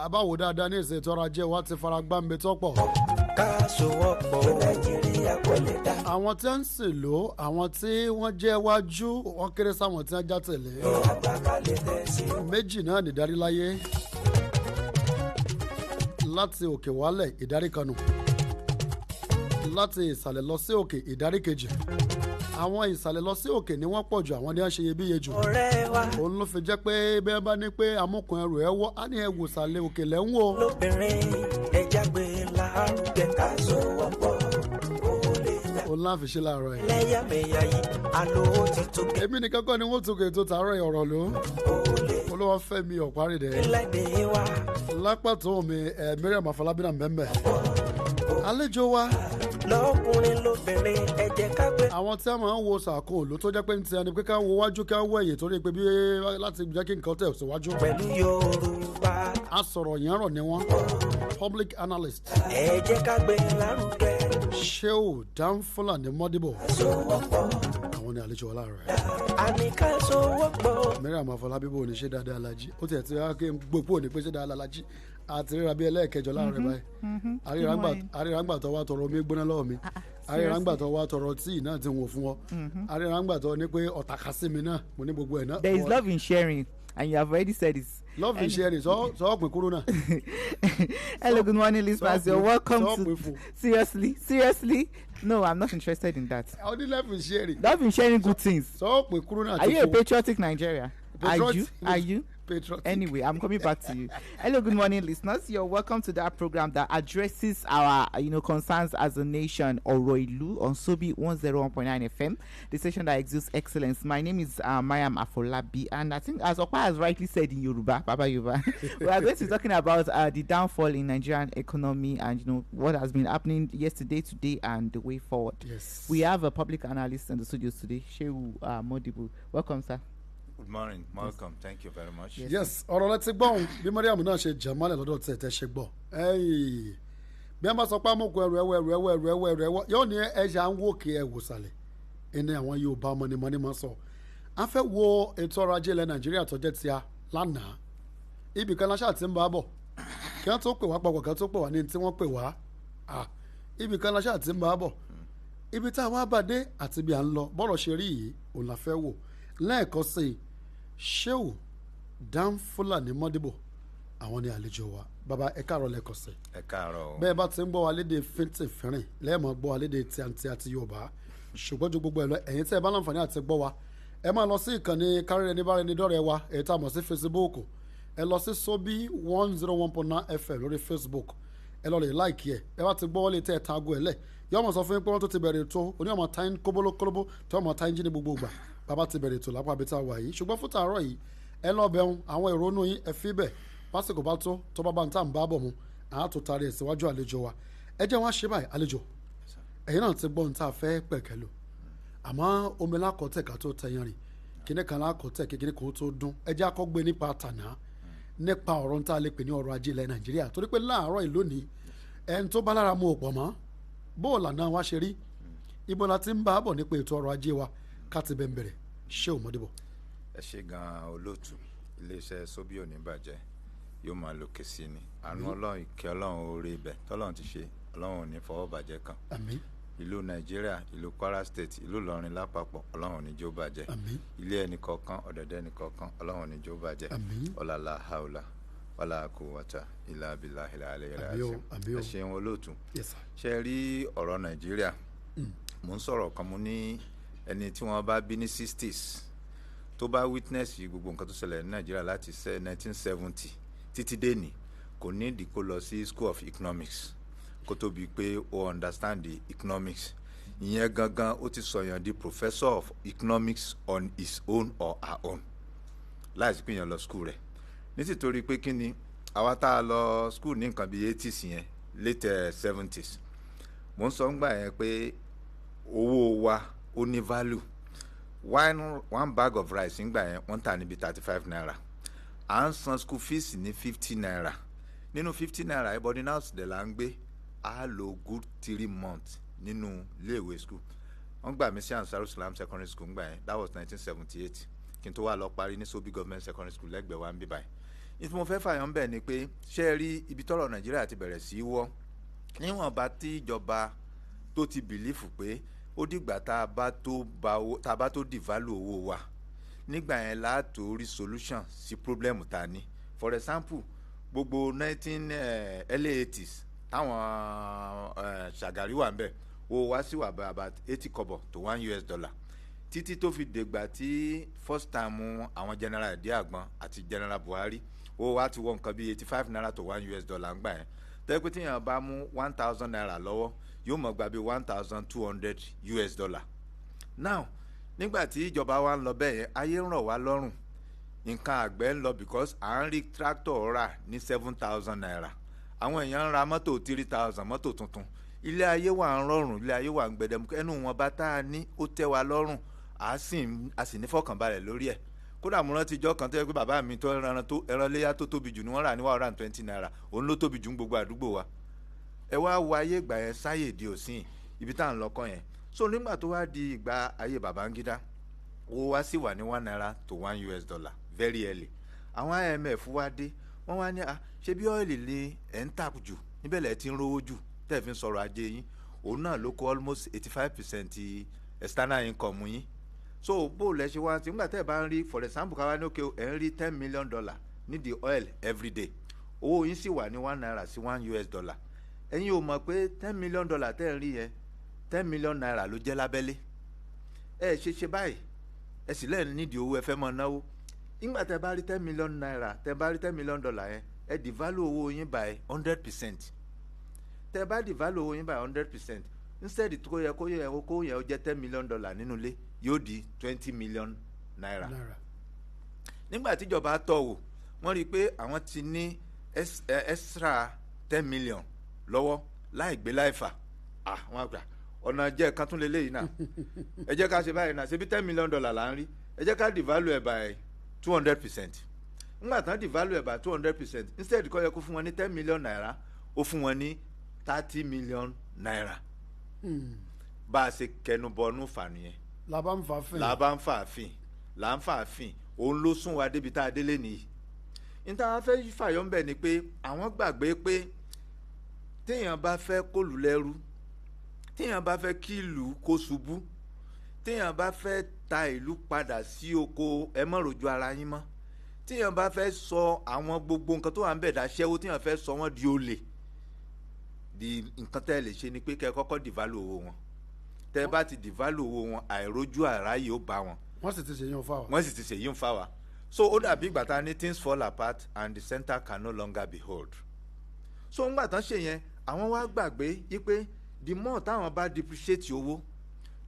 àbáwò dáadáa ní ìsìn ìtọ́ra jẹ́ wa ti fara gbá mi tọ́pọ̀. ká sowọ́pọ̀ Nàìjíríà kò lè dá. àwọn tí ń sìn lò àwọn tí wọ́n jẹ́ wájú wọ́n kéré sáwọn tí wọ́n já tẹ̀lé. méjì náà nìdarí láyé láti òkè wálẹ̀ ìdarí kanù láti ìsàlẹ̀ lọ sí òkè ìdarí kejì. àwọn ìsàlẹ̀ lọ sí òkè ni wọ́n pọ̀ jù àwọn ní wọ́n ṣe iyebíye jù. òun ló fi jẹ́ pé bẹ́ẹ̀ bá ní pé amúkùn ẹrù ẹ wọ́ á ní ẹwù ìsàlẹ̀ òkè lẹ́ ń wò. lóbìnrin ẹja gbé lárugẹ ká sowọ́pọ̀ òun láfi ṣe láàárọ̀ ẹ̀. lẹ́yàmẹ̀yà yìí àlọ́ ti tó kẹ́. èmi nìkan kọ́ ni wọ́n tún kètò tààrọ̀ ọ̀rọ̀ ló. olówó fẹ́ mi ọ̀parí dẹ̀. lápàtó mi Miriam Afọlábí náà mẹ́mẹ́. àlejò wa. lọ́kùnrin lóbìnrin ẹ jẹ́ ká gbé. àwọn tí a máa ń wo sàkó òòlù tó jẹ́ pé ní ti ẹni pé ká wo wájú ká wo ẹ̀yìn torí pé bí láti jẹ́ kí nǹkan tẹ̀ síwájú. pẹ̀lú Yorùbá. asọ̀rọ̀ yẹn rọ̀ ni wọ́n public analyst. ẹ jẹ́ ká gbé lárugẹ. Shehu Danfulani Modibo. àwọn ni àlejò wa láàárọ̀ ẹ̀. àníká sowọ́pọ̀. Miriam Afọlábí bò ní ṣe dáadáa alájí ó tiẹ̀ ti wá kí n gbogbo òní pé ṣe dáadáa alájí àti ríra bí ẹlẹ́ẹ̀kẹjọ láàárọ̀ báyìí. àrírangbà tó wá tọrọ omi gbóná lọ́wọ́ mi àrírangbà tó wá tọrọ tíì náà ti wò fún ọ àrírangbà tó ní pé ọ̀tàkà sí mi náà mo ní gbogbo ẹ̀ náà. There is love in sharing and you have already said it. Love in sharing so pin kúrò náà. Hello, good morning, listeners. You're welcome to. Seriously. No, I'm not interested in that. I only love in sharing. Love in sharing good things. So pin kúrò náà. Are you a patriotic Nigeria? Are you? Patriotic. Anyway, I'm coming back to you. Hello, good morning, listeners. You're welcome to that program that addresses our, concerns as a nation, Oroilu, on Sobi 101.9 FM, the station that exudes excellence. My name is Miriam Afọlábí, and I think, as Okpa has rightly said in Yoruba, Baba Yoruba, we are going to be talking about the downfall in Nigerian economy and, what has been happening yesterday, today, and the way forward. Yes. We have a public analyst in the studios today, Shehu Modibo. Welcome, sir. Good morning, welcome. Thank you very much. Yes, ọ̀rọ̀ rẹ ti gbọ́n bí Mariam náà ṣe jẹ́ mọ́lẹ̀ lọ́dọ̀ tẹ̀ ṣe gbọ́. Bí wọ́n bá sọ pé amúkú ẹrù ẹwọ́ yóò ní ẹja ń wòkè ẹ̀wò sàlẹ̀ ẹni àwọn Yorùbá mọ́nimọ́ni máa sọ. A fẹ́ wo ètò ọrọ̀ ajé ilẹ̀ Nàìjíríà tó jẹ́ ti a lánàá. Ibì kan láṣà ti ń bá bọ̀. Kí wọ́n tó pè wá papọ̀ kí wọ́n tó pè wá ní tí wọ́n pè wá. Ibì kan láṣà ti ń bá bọ̀. Ibi tá a wá bàdé àti bí à ń lọ bọ́rọ̀ ṣe rí yìí òun la fẹ́ wò. Lẹ́ẹ̀kan sí i Shehu Danfulani Modibo àwọn ni àlejò wa bàbá ẹ káàárọ̀ lẹ́ẹ̀kan sí. ẹ káàárọ̀ o. bẹ́ẹ̀ bá ti ń gbọ́ wa lédè fíntífínrín lẹ́ẹ̀mọ́ gbọ́ wa lédè tíantí àti Yorùbá ṣùgbọ́n ju gbogbo ẹ̀ lọ ẹ̀yin tí ẹ bá láǹfààní àti gbọ́ wa ẹ máa lọ sí ìkànnì káríẹnibáraẹnidọ́rẹ̀ẹ́ wa èyí tá a mọ̀ sí Facebook ẹ lọ sí Sobi 101.9 FM lórí Facebook ẹ lọ lè láìkí ẹ bá ti gbọ́ wọlé tẹ́ ẹ ta ago ẹ lẹ̀ yọ ọmọ sọ fún yín pé wọ́n tó ti bẹ̀rẹ̀ ètò oní ọmọ táyín kóbólókólóbó tí ọmọ táyín jí ní gbogbo ìgbà bàbá ti bẹ̀rẹ̀ ètò lápá abẹ́tà wà yìí ṣùgbọ́n fún tààrọ̀ yìí ẹ lọ bẹ̀rùn àwọn ìrònú yín ẹ fi bẹ̀ pásìkò bá tó bá bá ń tà ń bá bọ̀ mu àá tó taari ẹ̀ síwájú àlejò wa ẹ jẹ́ wọn á ṣe báyìí àlejò ẹ̀yin náà ti gbọ́ ní tá a fẹ́ pẹ̀kẹ́lò àmọ́ omi lákọ̀ọ́tẹ̀ ká tó tẹ̀yàn rìn kíní kan lákọ̀ọ́tẹ̀ kékeré kan tó dún ẹ jẹ́ akọ́gbé nípa tànà nípa ọ̀rọ̀ ń tá a lè pè ní ọrọ̀ ajé ilẹ̀ Nàìjíríà torí pé láàárọ̀ yìí lónìí ẹni tó bá lára mu ò pọ̀ mọ́ bóòlà náà wá ṣe rí ibo la ti ń bá bọ̀ nípa ètò ọrọ̀ ajé wa ká ti bẹ̀rẹ̀ Shehu Modibo. ẹ ṣe gan-an olóòtú iléeṣẹ́ Sobi ò ní bàjẹ́ yóò máa lòkè sí ni àánú Ọlọ́run ìkẹ́ Ọlọ́run oore ibẹ̀ tọ́lọ́run ti ṣe Ọlọ́run ò ní fọwọ́ bàjẹ́ kan. Àmín. ìlú Nàìjíríà ìlú Kwara State ìlú Ìlọrin lápapọ̀ Ọlọ́run ò ní jó bàjẹ́. Àmín. ilé ẹnì kọ̀ọ̀kan ọ̀dẹ̀dẹ̀ ẹnì kọ̀ọ̀kan Ọlọ́run ò ní jó bàjẹ́. Àmín. ọ̀làlá haúlà wàlá quwwata ìlà bíllàhì al-aliyyil azim. ẹ ṣeun olóòtú. ṣe rí ọ̀rọ̀ Nàìjíríà mo ń sọ̀rọ̀ kan mo ní ẹni tí wọ́n bá bí ní 60s tó bá witness gbogbo nǹkan tó ṣẹlẹ̀ ní Nàìjíríà láti 1970 títí dèní kò ní ìdí kó lọ sí School of Economics kó tó bí pé ó understand the economics ìyẹn gangan ó ti sọ̀yàn di professor of economics on his own or her own láìsí pé èèyàn lọ school rẹ̀ nítorí pé kí ni àwa tá a lọ school ní nǹkan bíi 80s yẹn late 70s mo ń sọ ń gbà yẹn pé owó wa ó ní value one bag of rice ń gbà yẹn wọ́n tà níbi 35 naira à ń san school fees ní 50 naira nínú 50 naira boarding house dẹ̀ là ń gbé a lò good 3 months nínú iléèwé school wọ́n gbà mí sí Ansarut Islam secondary school ń gbà yẹn that was 1978 kí n tó wá lọ parí ní Sobi government secondary school lẹ́gbẹ̀ẹ́ wa ń bí báyìí ní tí mo fẹ́ fàyàn bẹ̀ ni pé ṣé ẹ rí ibi tọ́rọ̀ Nàìjíríà ti bẹ̀rẹ̀ sí í wọ́ níwọ̀nba tí ìjọba tó ti bìlífù pé ó dìgbà tá a bá tó devalue owó wa nígbà yẹn láàtò rí solution sí problem tá a ní. For example gbogbo early 80s táwọn Ṣàgàrí wà ń bẹ̀ owó wa sì wà about 80 kobo to $1 títí tó fi dègbà tí first time àwọn General Ìdí Àgbọn àti General Buhari owó wa ti wọ nǹkan bíi 85 naira to $1 ń gbà yẹn tẹ́ pé tíyàn bá mú 1,000 naira lọ́wọ́ yóò mọ̀ gba bíi $1,200. Now nígbà tí ìjọba wa ń lọ bẹ́ẹ̀ yẹn ayé ń rọ̀ wá lọ́rùn nǹkan àgbẹ̀ ń lọ because à ń rí tractor rà ní 7,000 naira àwọn èèyàn ń ra mọ́tò 3,000 mọ́tò tuntun ilé ayé wà ń rọrùn ilé ayé wà ń gbẹdẹmukẹ ẹnu wọn bá tá a ní ó tẹ́ wa lọ́rùn a sì ní fọkànbalẹ̀ lórí ẹ̀ kódà mo rántí ijọ́ kan tó yẹ pé bàbá mi tó ẹran léyà tó tóbi jù ni wọ́n rà ní $120 òun ló tóbi jù ní gbogbo àdúgbò wa ẹ wá wo ayé ìgbà yẹn sáyè di òsín ibi tá à ń lọ́kàn yẹn so nígbà tó wá di ìgbà ayé Babangida owó wa sì wà ní $1 to $1 very early àwọn IMF wá dé wọ́n wá ní ṣé bí ọ́ìlì lè ẹ̀ ń tà jù níbẹ̀ lẹ̀ ti ń rówó jù tẹ́ fi ń sọ̀rọ̀ ajé yín òun náà ló kó almost 85% external income yín so bó lẹ ṣe wá sí nígbà tẹ́ ẹ bá ń rí for example káwá ní òkè ẹ̀ ń rí $10 million ní the oil every day owó yín sì wà ní $1 sí $1 ẹ̀yin ò mọ̀ pé $10 million tẹ́ ẹ rí yẹn $10 million ló jẹ́ lábẹ́lé ẹ ṣe báyìí ẹ sì lẹ́yìn nídìí owó ẹ fẹ́ mọ náwó nígbà tẹ́ bá rí $10 million tẹ́ bá rí $10 million yẹn ẹ devalue owó yín by 100%. tẹ́ bá devalue owó yín by 100% instead tó yẹ kó yẹ ó jẹ́ $10 million nínú ilé yóò di $20 million. nígbà tíjọba tọ̀ wò wọ́n rí i pé àwọn ti ní extra 10 million lọ́wọ́ láì gbé láì fà wọ́n gbà ọ̀nà jẹ́ kan tún lélẹ́yìí náà ẹ jẹ́ ká ṣe báyìí náà ṣebí $10 million là ń rí ẹ jẹ́ ká devalue ẹ̀ by 200%. nígbà tán devalue ẹ̀ by 200% instead kó yẹ kó fún wọn ní $10 million ó fún wọn ní $30 million. bá a ṣe kẹnubọnú fà nìyẹn là bá ń fà fìn òun ló sún wa débi tá a délé nìyí. níta wọn fẹ́ fàyọ́ ń bẹ̀ ni pé àwọn gbàgbé pé téèyàn bá fẹ́ kólù lẹ́rú téèyàn bá fẹ́ kí ìlú kó ṣubú téèyàn bá fẹ́ ta ìlú padà sí oko ẹ mọ̀ rojú ara yín mọ́ téèyàn bá fẹ́ sọ àwọn gbogbo nǹkan tó wà ń bẹ̀ dáṣẹ́wó téèyàn fẹ́ sọ wọ́n di olè di nǹkan tẹ́ ẹ lè ṣe ni pé kẹ́ ẹ kọ́kọ́ devalue owó wọn tẹ́ ẹ bá ti devalue owó wọn àìrójú àráyè ó bá wọn. wọ́n sì ti ṣe yín fà wá. so ó dàbí ìgbà tá a ní things fall apart and the center can no longer be held. so ńgbà tán ṣe yẹn àwọn wá gbàgbé yí pé the more táwọn bá depreciate owó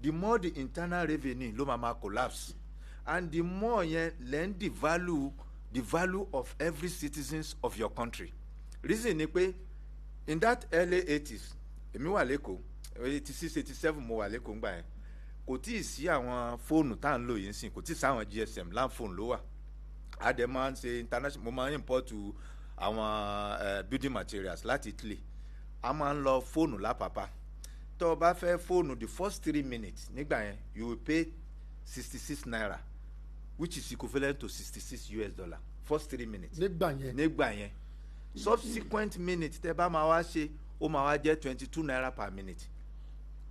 the more the internal revenue ló máa collapse and the more yẹn lẹ́ń the value of every citizens of your country. reason ni pé in that early 80s èmi wà lẹ́kọ̀ọ́ 86 87 mo wà lẹ́kọ̀ọ́ ńgbà yẹn kò tí ì sí àwọn fóònù tá à ń lò yìí sìn kò tí ì sí àwọn GSM landphone ló wà àdè máa ń ṣe international mo máa ń import àwọn building materials láti Italy a máa ń lọ fóònù lápapá tó o bá fẹ́ fóònù the first 3 minutes nígbà yẹn you will pay 66 naira which is equivalent to $66 first 3 minutes nígbà yẹn subsequent minute tẹ́ bá máa wá ṣe ó máa wá jẹ́ 22 naira per minute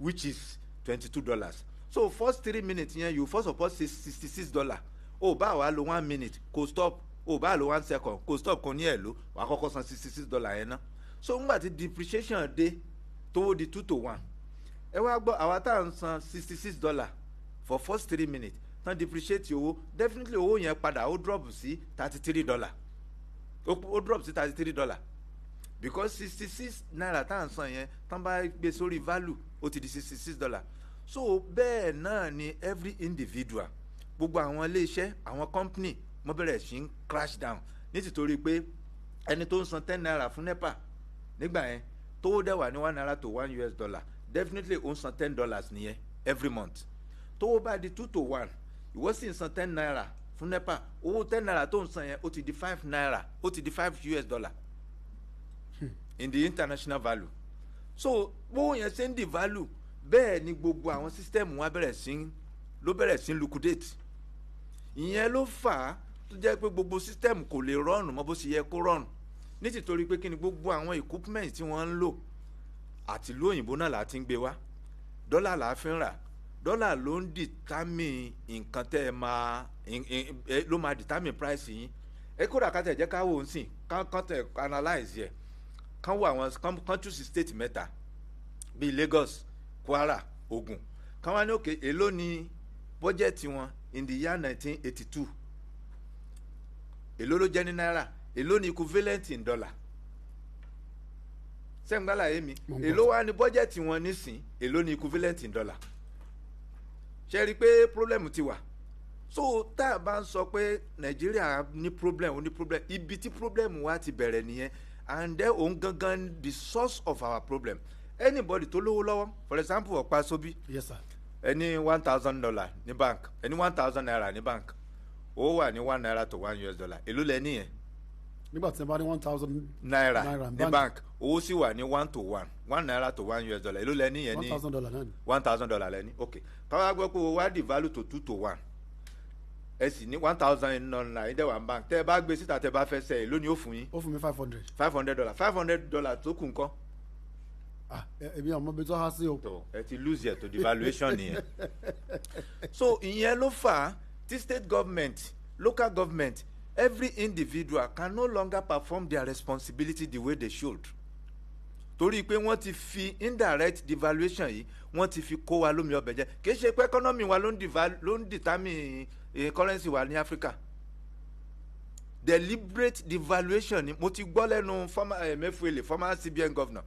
which is $22 so first 3 minutes yẹn you first of all say $66 ó bá wàá lo 1 minute kò stop ó bá lo 1 second kò stop kò ní ẹ̀ lò wàá kọ́kọ́ san $66 yẹn ná so ńgbà tí depreciation dé tó di 2 to 1 ẹ wá gbọ́ àwa tá à ń san $66 for first 3 minutes tán depreciate owó definitely owó yẹn padà ó drop sí $33 ó drop sí $33 because 66 naira tá à ń san yẹn tán bá gbé sórí value ó ti di $66 so bẹ́ẹ̀ náà ni every individual gbogbo àwọn iléeṣẹ́ àwọn company wọ́n bẹ̀rẹ̀ sí ń crash down nítorí pé ẹni tó ń san 10 naira fún NEPA nígbà yẹn tó dẹ̀ wà ní $1 to $1 definitely ó ń san $10 nìyẹn every month tó bá di 2 to 1 ìwọ sì ń san 10 naira fún NEPA owó 10 naira tó ń san yẹn ó ti di 5 naira ó ti di $5 in the international value so bó yẹn ṣe ń di value bẹ́ẹ̀ ni gbogbo àwọn system wa bẹ̀rẹ̀ sí liquidate ìyẹn ló fà á tó jẹ́ pé gbogbo system kò lè run mọ́ bó ṣe yẹ kó run nítorí pé kí ni gbogbo àwọn equipment tí wọ́n ń lò àti ìlú òyìnbó náà láti ń gbé wá dọ́là là á fi ń rà dọ́là ló ń determine nǹkan tẹ́ ẹ máa ló máa determine price yín ẹ kódà ká tẹ̀ jẹ́ ká wò ó sìn kán tẹ̀ analyse yẹ kán wò àwọn kán choose state mẹ́ta bíi Lagos Kwara Ogun kán wá ní òkè èló ni bọ́jẹ̀tì wọn in the year 1982 èló ló jẹ́ ní náírà èló ni equivalent in dollar sẹ́ńgbàlà yé mi èló wá ní bọ́jẹ̀tì wọn nísìn èló ni equivalent in dollar ṣe rí i pé problem ti wà so tá a bá ń sọ pé Nàìjíríà ní problem ibi tí problem wa ti bẹ̀rẹ̀ nìyẹn and then òun gangan the source of our problem anybody tó lówó lọ́wọ́ for example ọ̀pá sóbí yes sir ẹni $1,000 ní bank ẹni 1,000 naira ní bank ó wà ní $1 to $1 èló lẹ níyẹn nígbà tí wọ́n bá ní 1,000 naira ní bank owó sì wà ní 1 to 1 $1 to $1 èló lẹ níyẹn ní $1,000 náà ni $1,000 lẹ ní ok káwá gbọ́ pé owó wá devalue to 2 to 1 ẹ sì ní 1,000 naira ní dẹ́wà bank tẹ́ ẹ bá gbé síta tẹ́ ẹ bá fẹ́ sẹ́ ẹ lónìí ó fún yín. ó fún mi $500 tó kù ńkọ́. èmi àwọn ọmọ ibi tó há sí o. tó ẹ ti lose yẹ to devaluation nìyẹn. so ìyẹn ló fà á tí state government local government every individual can no longer perform their responsibility the way they should torí pé wọ́n ti fi indirect devaluation yìí wọ́n ti fi kó wa lómi ọbẹ̀ jẹ́ kì í ṣe pé economy wa ló ń determine currency wa ní Africa deliberate devaluation ni mo ti gbọ́ lẹ́nu Emefiele former CBN governor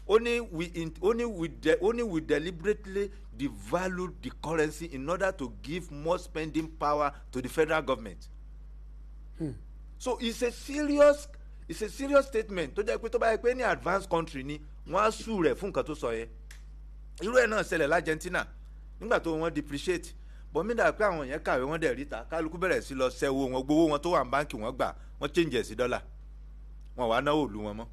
only we deliberately devalue the currency in order to give more spending power to the federal government. So it's a serious statement tó jẹ́ pé tó bá yẹ pé ní advanced country ni wọ́n á sùn rẹ̀ fún nǹkan tó sọ yẹn irú ẹ̀ náà ṣẹlẹ̀ l'Argentina nígbà tó wọ́n depreciate bọ́mídà pé àwọn yẹn kàwé wọ́n dẹ̀ ríta kálukú bẹ̀rẹ̀ sí lọ sẹ́wọ́ wọn gbowó wọn tó wà ní báńkì wọ́n gbà wọ́n change ẹ̀ sí dọ́là wọn wàá náwó òlu wọn mọ́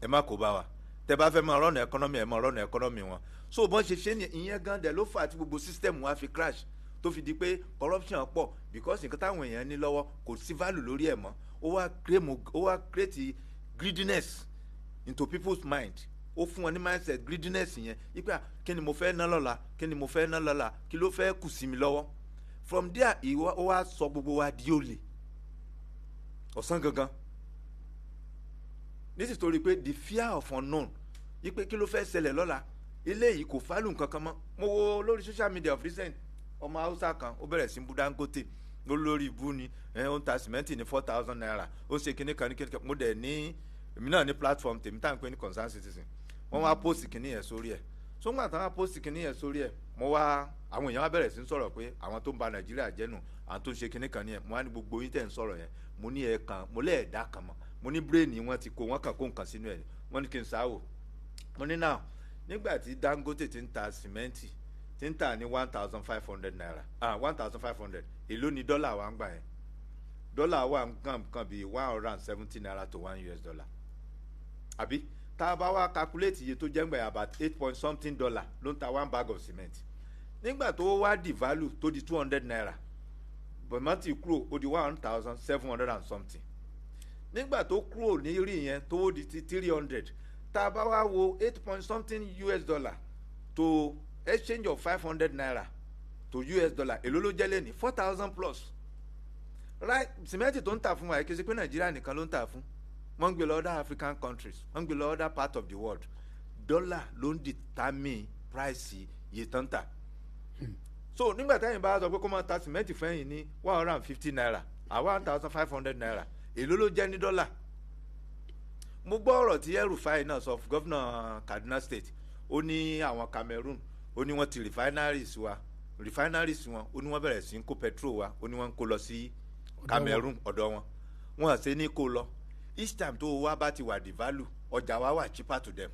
ẹ má kó bá wa tẹ bá fẹ́ máa rọ́nà economy ẹ máa rọ́nà economy wọn so bọ́n ṣe ṣe ìyẹn gan dẹ̀ ló fà á tí gbogbo system wa fi crash tó fi di pé corruption pọ̀ because nǹkan táwọn èèyàn ní lọ́wọ́ kò sí value lórí ẹ̀ mọ́ ó wá create greediness into people's mind ó fún wọn ní mindset greediness yẹn ipa kí ni mo fẹ́ ná lọ́la kí ni mo fẹ́ ná lọ́la kí ló fẹ́ kù sí mi lọ́wọ́ from there ó wá sọ gbogbo wa di olè ọ̀sán gangan nítorí pé the fear of unknown ipe kí ló fẹ́ ṣẹlẹ̀ lọ́la eléyìí kò fálù nǹkan kan mọ́ mo wo lórí social media of recent ọmọ Hausa kan ó bẹ̀rẹ̀ sí bú Dangote lórí ibú ni ó ń ta sìmẹ́ǹtì ní 4,000 naira ó ń ṣe kíní kan ní kíní kan mo dẹ̀ ní èmi náà ní platform tèmi tá à ń pè ní concerned citizen wọ́n wá post kíní yẹn sórí ẹ̀ so ń gbà tán wá post kíní yẹn sórí ẹ̀ mo wá àwọn èèyàn wá bẹ̀rẹ̀ sí ń sọ̀rọ̀ pé àwọn tó ń ba Nàìjíríà jẹ́ nù àwọn tó ń ṣe kíní kan ní ẹ̀ mo wá ní gbogbo yín tẹ̀ ń sọ̀rọ̀ yẹn mo ní ẹ̀ kan mo lẹ́ẹ̀dá kan mọ́ mo ní brain wọn ti kó wọn kàn kó nǹkan sínú ẹ̀ wọ́n ní kí n sáwò mo ní náà nígbà tí Dangote ti ń ta sìmẹ́ǹtì ti ń tà ní 1,500 naira 1,500 èló ni dọ́là wa ń gbà yẹn dọ́là wa nǹkan bíi 170 naira to $1 àbí tá a bá wá calculate iye tó jẹ́ ń gbà yẹn about 8 point something dollar ló ń ta 1 bag of cement nígbà tó wá devalue tó di 200 naira bọ̀mọ́tì kúrò ó di 1,700 and something nígbà tó kúrò ní rí yẹn tó di 300 tá a bá wá wo 8 point something $, to exchange of 500 naira to $, èló ló jẹ́ lẹ́ni 4,000 plus right sìmẹ́ntì tó ń tà fún wa kì í ṣe pé Nàìjíríà nìkan ló ń tà fún wọ́n ń gbé lọ other African countries wọ́n ń gbé lọ other part of the world dọ́là ló ń determine price iye tó ń tà so nígbà táyìn bá sọ pé kó máa ta sìmẹ́ntì fún ẹ̀yìn ní 150 naira à 1,500 naira èló ló jẹ́ ní dọ́là mo gbọ́ ọ̀rọ̀ tí El-Rufai náà sọ gọ́vnà Kaduna State ó ní àwọn Cameroon ó ní wọ́n ti refineries wọn ó ní wọ́n bẹ̀rẹ̀ sí kó petrol wa ó ní wọ́n ń kó lọ sí Cameroon ọ̀dọ̀ wọn wọ́n àṣẹ ní kó lọ each time tó wá bá ti wà devalue ọjà wa wà cheaper to them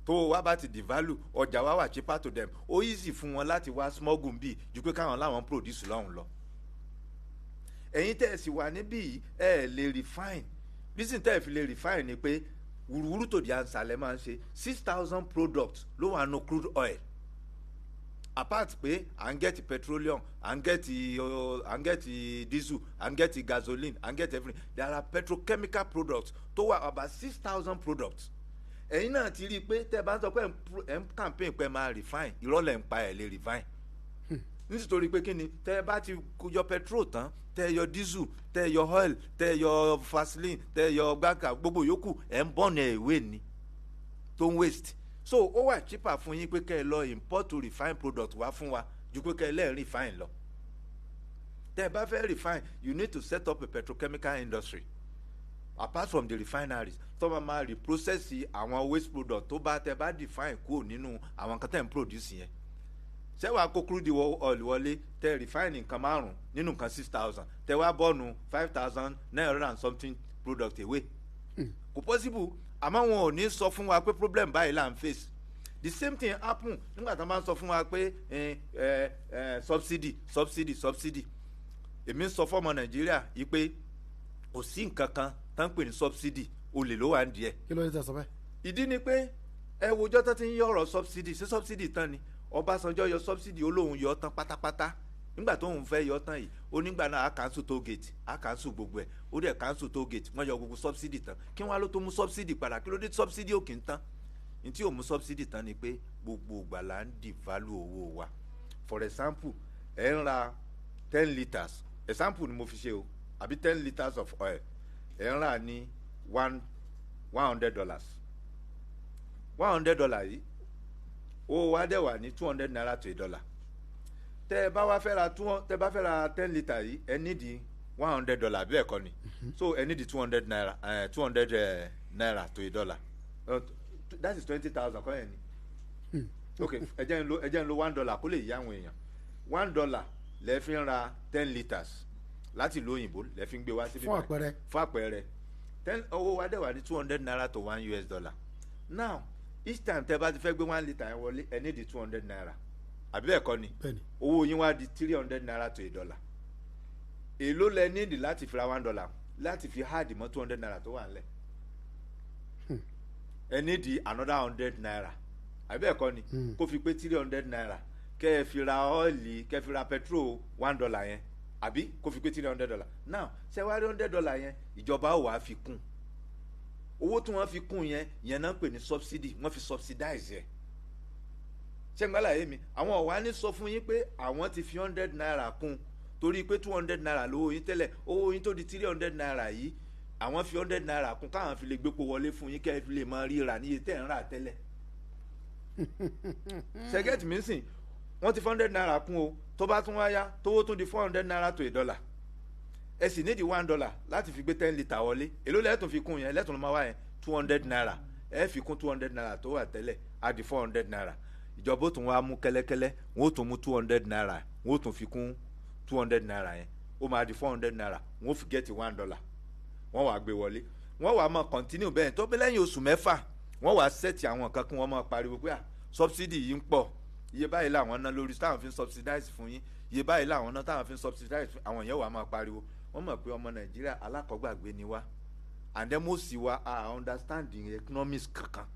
tó wá bá ti devalue ọjà wa wà cheaper to them ó easy fún wọn láti wá smuggle bíi ju pé káwọn láwọn produce lọ́hùn lọ ẹ̀yin tẹ́ ẹ sì wà níbí ẹ lè refine reason tẹ́ ẹ fi lè refine ni pé wùrúwúrú tó di ànsálẹ̀ máa ń ṣe 6,000 products ló wà nù crude oil apart pé à ń get petroleum à ń get diesel à ń get gasoline à ń get everything, there are petrochemical products tó wà about 6,000 products. ẹ̀yin náà ti rí i pé tẹ́ bá ń sọ pé ẹ̀ ń campaign pé máa refine, ìrọ̀lẹ́ ń pa ẹ̀ lè refine nítorí pé kí ni tẹ́ bá ti yọ petrol tán, tẹ́ yọ diesel, tẹ́ yọ oil, tẹ́ yọ vaseline, tẹ́ yọ gbàgà, gbogbo yòókù ẹ̀ ń bọ́ọ̀nù ẹ̀ ìwé ni tó ń waste. So ó wà cheaper fún yín pé kẹ́ ẹ lọ import to refine product wá fún wa ju pé kẹ́ ẹ lẹ́ẹ̀ refine lọ. tẹ́ ẹ bá fẹ́ refine, you need to set up a petrochemical industry apart from the refineries tó máa reprocess àwọn waste product tó bá tẹ́ bá define kúrò nínú àwọn kan tẹ́ ń produce yẹn. ṣẹ́wàá kó crude oil wọlé tẹ́ refine nǹkan 5 nínú nǹkan 6,000 tẹ́ wá bọ́ọ̀nù 5,900 and something product away. kò possible. Àmọ́ wọn ò ní sọ fún wa pé problem báyìí là ń face. The same thing happen nígbà tí wọ́n máa ń sọ fún wa pé subsidy. èmi ń sọ fọ́mọ Nàìjíríà yìí pé kò sí nǹkan kan tó ń pè ní subsidy, olè ló wà ń di ẹ̀. kí ló dé tẹ́ sọ bẹ́ẹ̀. ìdí ni pé ẹ wojọ́ tó ti ń yọ ọ̀rọ̀ subsidy, ṣé subsidy tán ni? Ọbásanjọ́ yọ subsidy, ó lóun yọ tán pátápátá. nígbà tó ń fẹ́ yọ tán yìí onígbà náà á cancel toll gate, á cancel gbogbo ẹ̀, ó dẹ̀ cancel toll gate, wọ́n yọ gbogbo subsidy tán. kí wọ́n á ló tó mú subsidy padà? kí ló dé subsidy ò kì í tán? ní tí ò mú subsidy tán ni pé gbogbo ìgbà là ń devalue owó wa. For example, ẹ̀ ń ra 10 litres, example ni mo fi ṣe o, àbí 10 litres of oil ẹ̀ ń rà ní $100. $100 yìí owó wa dẹ̀ wà ní 200 naira to $1. tẹ́ ẹ bá wá fẹ́ ra 10 litre yìí ẹ nídìí $100 bí ẹ̀kọ́ ni. so ẹ nídìí 200 naira naira to $1. That is 20,000 kọ́ yẹn ni. ok ẹ jẹ́ ń lo $1 kó lè yí àwọn èèyàn. $1 lẹ́ fi ń ra 10 litres láti ìlú òyìnbó lẹ́ fi ń gbé wá síbí báyìí. fún àpẹẹrẹ owó wa dẹ̀ wà ní 200 naira to $1. now each time tẹ́ bá ti fẹ́ gbé 1 litre yẹn wọlé ẹ nídìí 200 naira. àbí ẹ̀kọ́ ni owó yín wá di 300 naira to $1. èló lẹ nídìí láti fi ra $1 láti fi hard mọ́ 200 naira tó wà nílẹ̀. ẹ nídìí another 100 naira. àbí ẹ̀kọ́ ni kó fi pé 300 naira kẹ́ ẹ fi ra ọ́ìlì, kẹ́ ẹ fi ra petrol $1 yẹn, àbí kó fi pé $300. now ṣé wá rí $100 yẹn ìjọba ò wá fi kún. owó tí wọ́n fi kún yẹn náà ń pè ní subsidy, wọ́n fi subsidize yẹn. ṣé ń gbálàyé mi? àwọn ọ̀wá ní sọ fún yín pé àwọn ti fi 100 naira kún torí pé 200 naira lówó yín tẹ́lẹ̀, owó yín tó di 300 naira yìí àwọn fi 100 naira kún káwọn fi lè gbépo wọlé fún yín kẹ́ ẹ fi lè máa ríra níye tẹ́ ń rà tẹ́lẹ̀. ṣẹ́gẹ́tì mi sìn wọ́n ti 100 naira kún o, tó bá tún wáyá tówó tún di 400 naira to $1. ẹ sì nídìí $1 láti fi gbé 10 litre wọlé, èló lẹ́tùn fi kún yẹn, lẹ́tùn ló máa wá yẹn 200 naira. ẹ fi kún 200 naira tó wà tẹ́lẹ̀ á di 400 naira. ìjọba ó tún wá mú kẹ́lẹ́kẹ́lẹ́, wọ́n ó tún mú 200 naira, wọ́n ó tún fi kún 200 naira yẹn, ó máa di 400 naira, wọ́n ó fi gẹ́tì $1. wọ́n wàá gbé wọlé, wọ́n wàá máa continue bẹ́ẹ̀ tó bí lẹ́yìn oṣù mẹ́fà wọ́n wàá sẹ́ẹ̀tì àwọn kan kí wọ́n máa pariwo pé subsidy yìí ń pọ̀, iye báyìí làwọn ná lórí táwọn fi ń subsidize fún yín, iye báyìí làwọn ná táwọn fi ń subsidize fún àwọn yẹn wàá máa pariwo. wọ́n mọ̀ pé ọmọ Nàìjíríà alákọ̀ọ́gbàgbé ni wá, and then most wa are understanding economics kankan.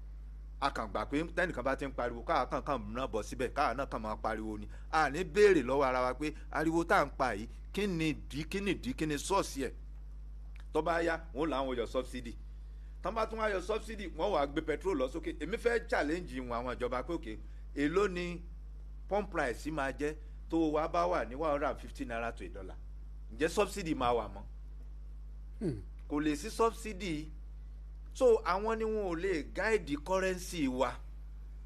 a kàn gbà pé tẹ́nìkan bá ti ń pariwo káà kàn náà bọ̀ síbẹ̀ káà náà kàn máa pariwo ni. a ní béèrè lọ́wọ́ ara wa pé ariwo tá à ń pa yìí kí ni sọ́ọ̀sì ẹ̀. tó bá yá wọn làwọn yọ subsidy, tó bá tún wá yọ subsidy wọn wàá gbé petrol lọ sókè. èmi fẹ́ challenge wọn àwọn ìjọba pé òkè èló ni pump price máa jẹ́ tó wá bá wà ní 150 naira to $1. ǹjẹ́ subsidy máa wà mọ́? kò lè sí subsidy. so àwọn ni wọn ò lè guide currency wa,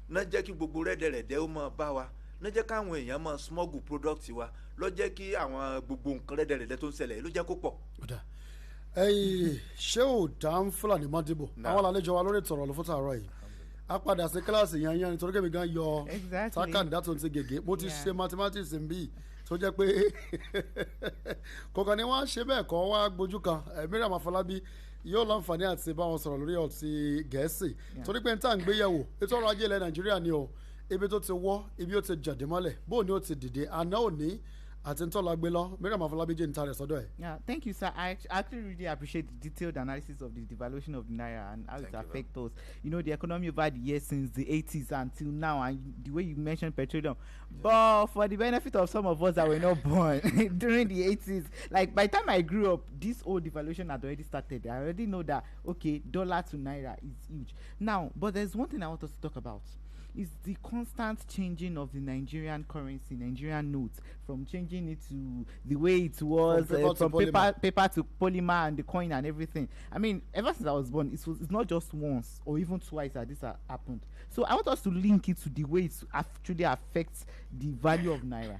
náà jẹ́ kí gbogbo rẹ́dẹ̀rẹ́dẹ́ ó máa bá wa, náà jẹ́ káwọn èèyàn máa smuggle product wa, ló jẹ́ kí àwọn gbogbo nǹkan rẹ́dẹ̀rẹ́dẹ́ tó ń ṣẹlẹ̀ ló jẹ́ kó pọ̀. ṣé ò dá ń Fúlàní Mádìbò àwọn àlejò wa lórí ìtọ̀rọ̀ ló fún tààrọ̀ yìí a padà sí kíláàsì yẹn nítorí kébì gan yọ sákàndá tó ń ti gègé mo ti ṣe mathematics ń bí tó jẹ́ pé kọ̀ọ̀kan ni wọ́n á ṣe bẹ́ẹ̀ kọ́ wá gbójú kan Miriam Afọlábí yóò láǹfààní àti bá wọn sọ̀rọ̀ lórí ọtí Gẹ̀ẹ́sì torí pé n tá à ń gbéyẹ̀wò ètò ọrọ̀ ajé ilẹ̀ Nàìjíríà ni o, ibi tó ti wọ́ ibi ó ti jàdé mọ́lẹ̀ bóun ni ó ti dìde àná òní àti ntọ́lá gbé lọ Miriam Afọlábí jẹ́ níta rẹ̀ sọ́dọ̀ ẹ̀. Yeah, thank you, sir. I actually really appreciate the detailed analysis of the devaluation of the naira and how it affects us. You know, the economy over the years since the 80s until now, and the way you mentioned petroleum. Yeah. But for the benefit of some of us that were not born during the 80s, like by the time I grew up, this whole devaluation had already started. I already know that, okay, dollar to naira is huge. Now, but there's one thing I want us to talk about. Is the constant changing of the Nigerian currency, Nigerian notes, from changing it to the way it was, from paper to polymer and the coin and everything. I mean, ever since I was born, it's not just once or even twice that this happened. So I want us to link it to the way it actually affects the value of naira.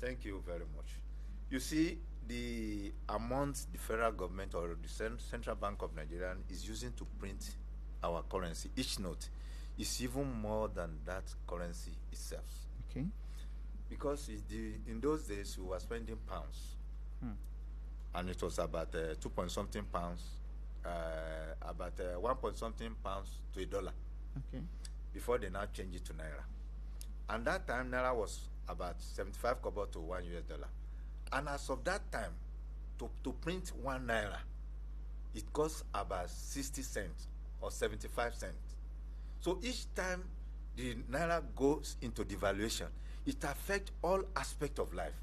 Thank you very much. You see, the amount the federal government or the Central Bank of Nigeria is using to print our currency, each note, is even more than that currency itself. Okay. Because in those days we were spending pounds, and it was about 2 point something pounds, about 1 point something pounds to $1. Okay. Before they now change it to naira, and that time naira was about 75 kobo to $1. And as of that time, to print 1 naira, it costs about 60 cents or 75 cents. So each time the naira goes into devaluation, it affects all aspects of life.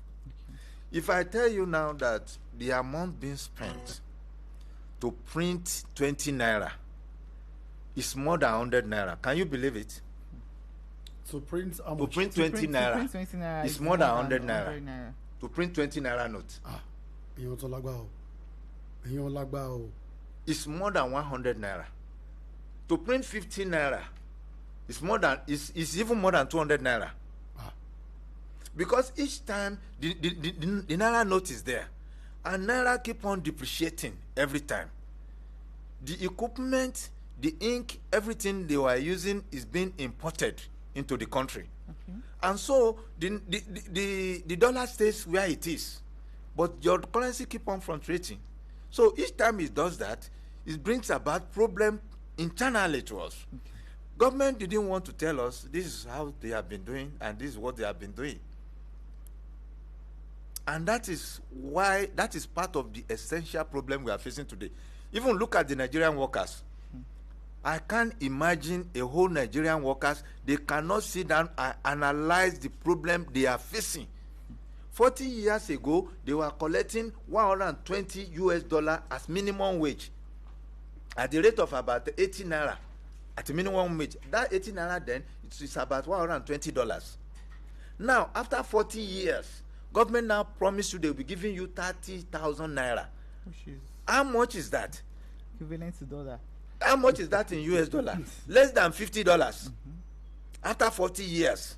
Okay. If I tell you now that the amount being spent to print 20 naira is more than 100 naira, can you believe it? To print 20 naira is more than 100 naira. To print 20 naira notes. It's more than 100 naira. To print 15 naira is even more than 200 naira. Because each time the naira note is there, and naira keep on depreciating every time. The equipment, the ink, everything they were using is being imported into the country. Okay. And so the dollar stays where it is, but your currency keep on fluctuating. So each time it does that, it brings about problem internally to us. Okay. Government didn't want to tell us this is how they have been doing and this is what they have been doing. And that is part of the essential problem we are facing today. Even look at the Nigerian workers. I can't imagine a whole Nigerian workers, they cannot sit down and analyze the problem they are facing. 40 years ago, they were collecting $120 as minimum wage at the rate of about 80 naira at the minimum wage. That 80 naira then is about $120. Now, after 40 years, government now promised you they will be giving you 30,000 naira. How much is that? Equivalent to dollar. How much is that in US dollar? Less than $50. After 40 years.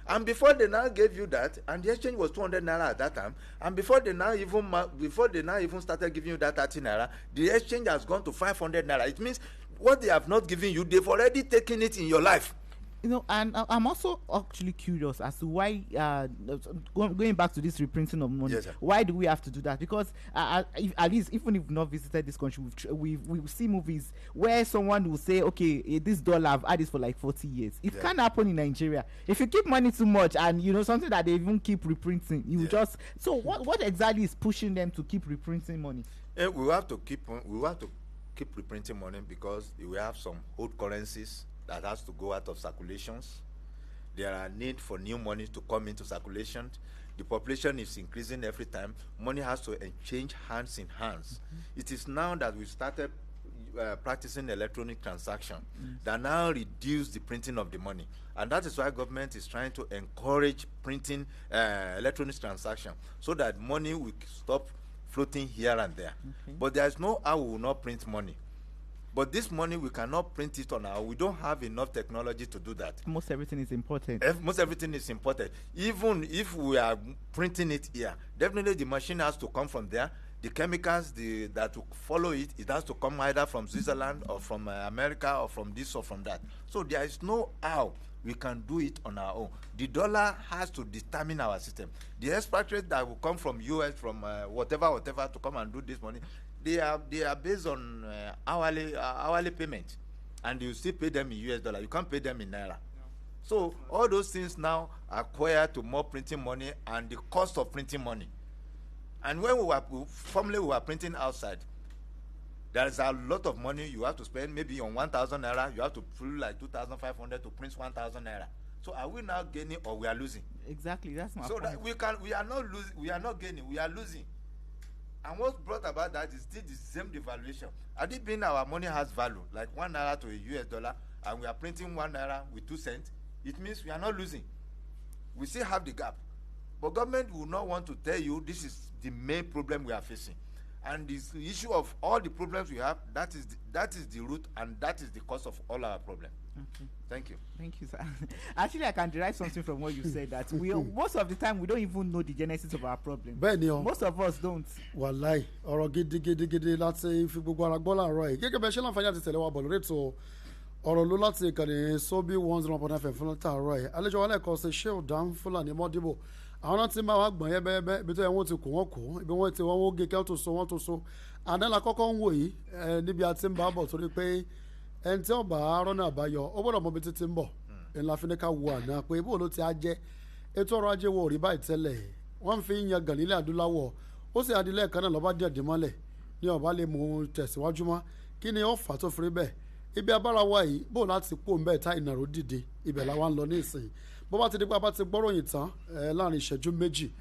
And before they now gave you that, and the exchange was 200 naira at that time, and before they now even started giving you that 30 naira, the exchange has gone to 500 naira. It means what they have not given you, they've already taken it in your life. You know, and I'm also actually curious as to why, going back to this reprinting of money, yes, why do we have to do that? Because at least, even if we've not visited this country, we see movies where someone will say, okay, this dollar, I've had this for like 40 years. It can't happen in Nigeria. If you keep money too much and, you know, something that they even keep reprinting, you just... So what exactly is pushing them to keep reprinting money? We have to keep reprinting money because we have some old currencies that has to go out of circulations. There are need for new money to come into circulation. The population is increasing every time. Money has to exchange hands in hands. It is now that we started practicing electronic transaction that now reduce the printing of the money. And that is why government is trying to encourage printing electronic transaction so that money will stop floating here and there. But there is no how we will not print money. But this money, we cannot print it on our own. We don't have enough technology to do that. Most everything is imported. Most everything is imported. Even if we are printing it here, definitely the machine has to come from there. The chemicals that will follow it, it has to come either from Switzerland or from America or from this or from that. So there is no how we can do it on our own. The dollar has to determine our system. The expatriates that will come from US, from whatever to come and do this money, they are based on hourly payment, and you still pay them in US dollar. You can't pay them in naira. No. So all those things now acquire to more printing money and the cost of printing money. And when formerly we were printing outside, there is a lot of money you have to spend. Maybe on 1,000 naira, you have to pull like 2,500 to print 1,000 naira. So are we now gaining or we are losing? Exactly, that's my so point. That we are not losing, we are not gaining, we are losing. And what brought about that is still the same devaluation. Had it been our money has value, like 1 naira to a US dollar, and we are printing 1 naira with 2 cents, it means we are not losing. We still have the gap. But government will not want to tell you this is the main problem we are facing. And this issue of all the problems we have, that is the root, and that is the cause of all our problems. Okay. Thank you. Thank you, sir. Actually, I can derive something from what you said, that we most of the time we don't even know the genesis of our problem. Most of us don't. Wàláì ọ̀rọ̀ gidigidi láti fi gbogbo ara gbọ́ láàárọ̀ yìí. Gẹ́gẹ́ bẹ́ẹ̀ ṣe láǹfààní àti tẹ̀lé wa bọ̀ lórí ètò ọ̀rọ̀ ló láti ìkànnì Sobi 101.9 fún tààrọ̀ yìí. Àlejò wa lẹ́ẹ̀kan ṣe ṣé òdàm Fúlàní Mọ́dìbò. Àwọn náà ti máa wá gbọ̀n yẹ́bẹ́yẹ́bẹ́ ibi tó yẹ wọ́n ti kù wọ́n kù ibi wọ́n ti wọ́n gé kẹ́ tó so wọ́n tó so. Àdánlá kọ́kọ́ ń wò yìí níbi àti ń bá bọ̀ torí pé ẹni tí ọba arọ́nà àbáyọ ó gbọ́dọ̀ mọ ibi títí ń bọ̀ ńlá fi ní ká wo àná pé bó ló ti á jẹ́ ètò ọrọ̀ ajé wo rí báyìí tẹ́lẹ̀ wọ́n fi ń yan gàn nílẹ̀ adúláwọ̀ ó sì adilẹ̀ kan náà lọ́ba díẹ̀ dìmọ́lẹ̀ ní ọba lè mú tẹ̀síwájú mọ́ kí ni ó fà tó fi bẹ́ẹ̀ ibi abára wa yìí bó láti pò ń bẹ́ẹ̀ tá ìnàró dìde ibẹ̀ làwa ń lọ ní ìsìn bó bá ti di pé a bá ti gbọ́ròyìn tán láàrin ìṣẹ́jú méjì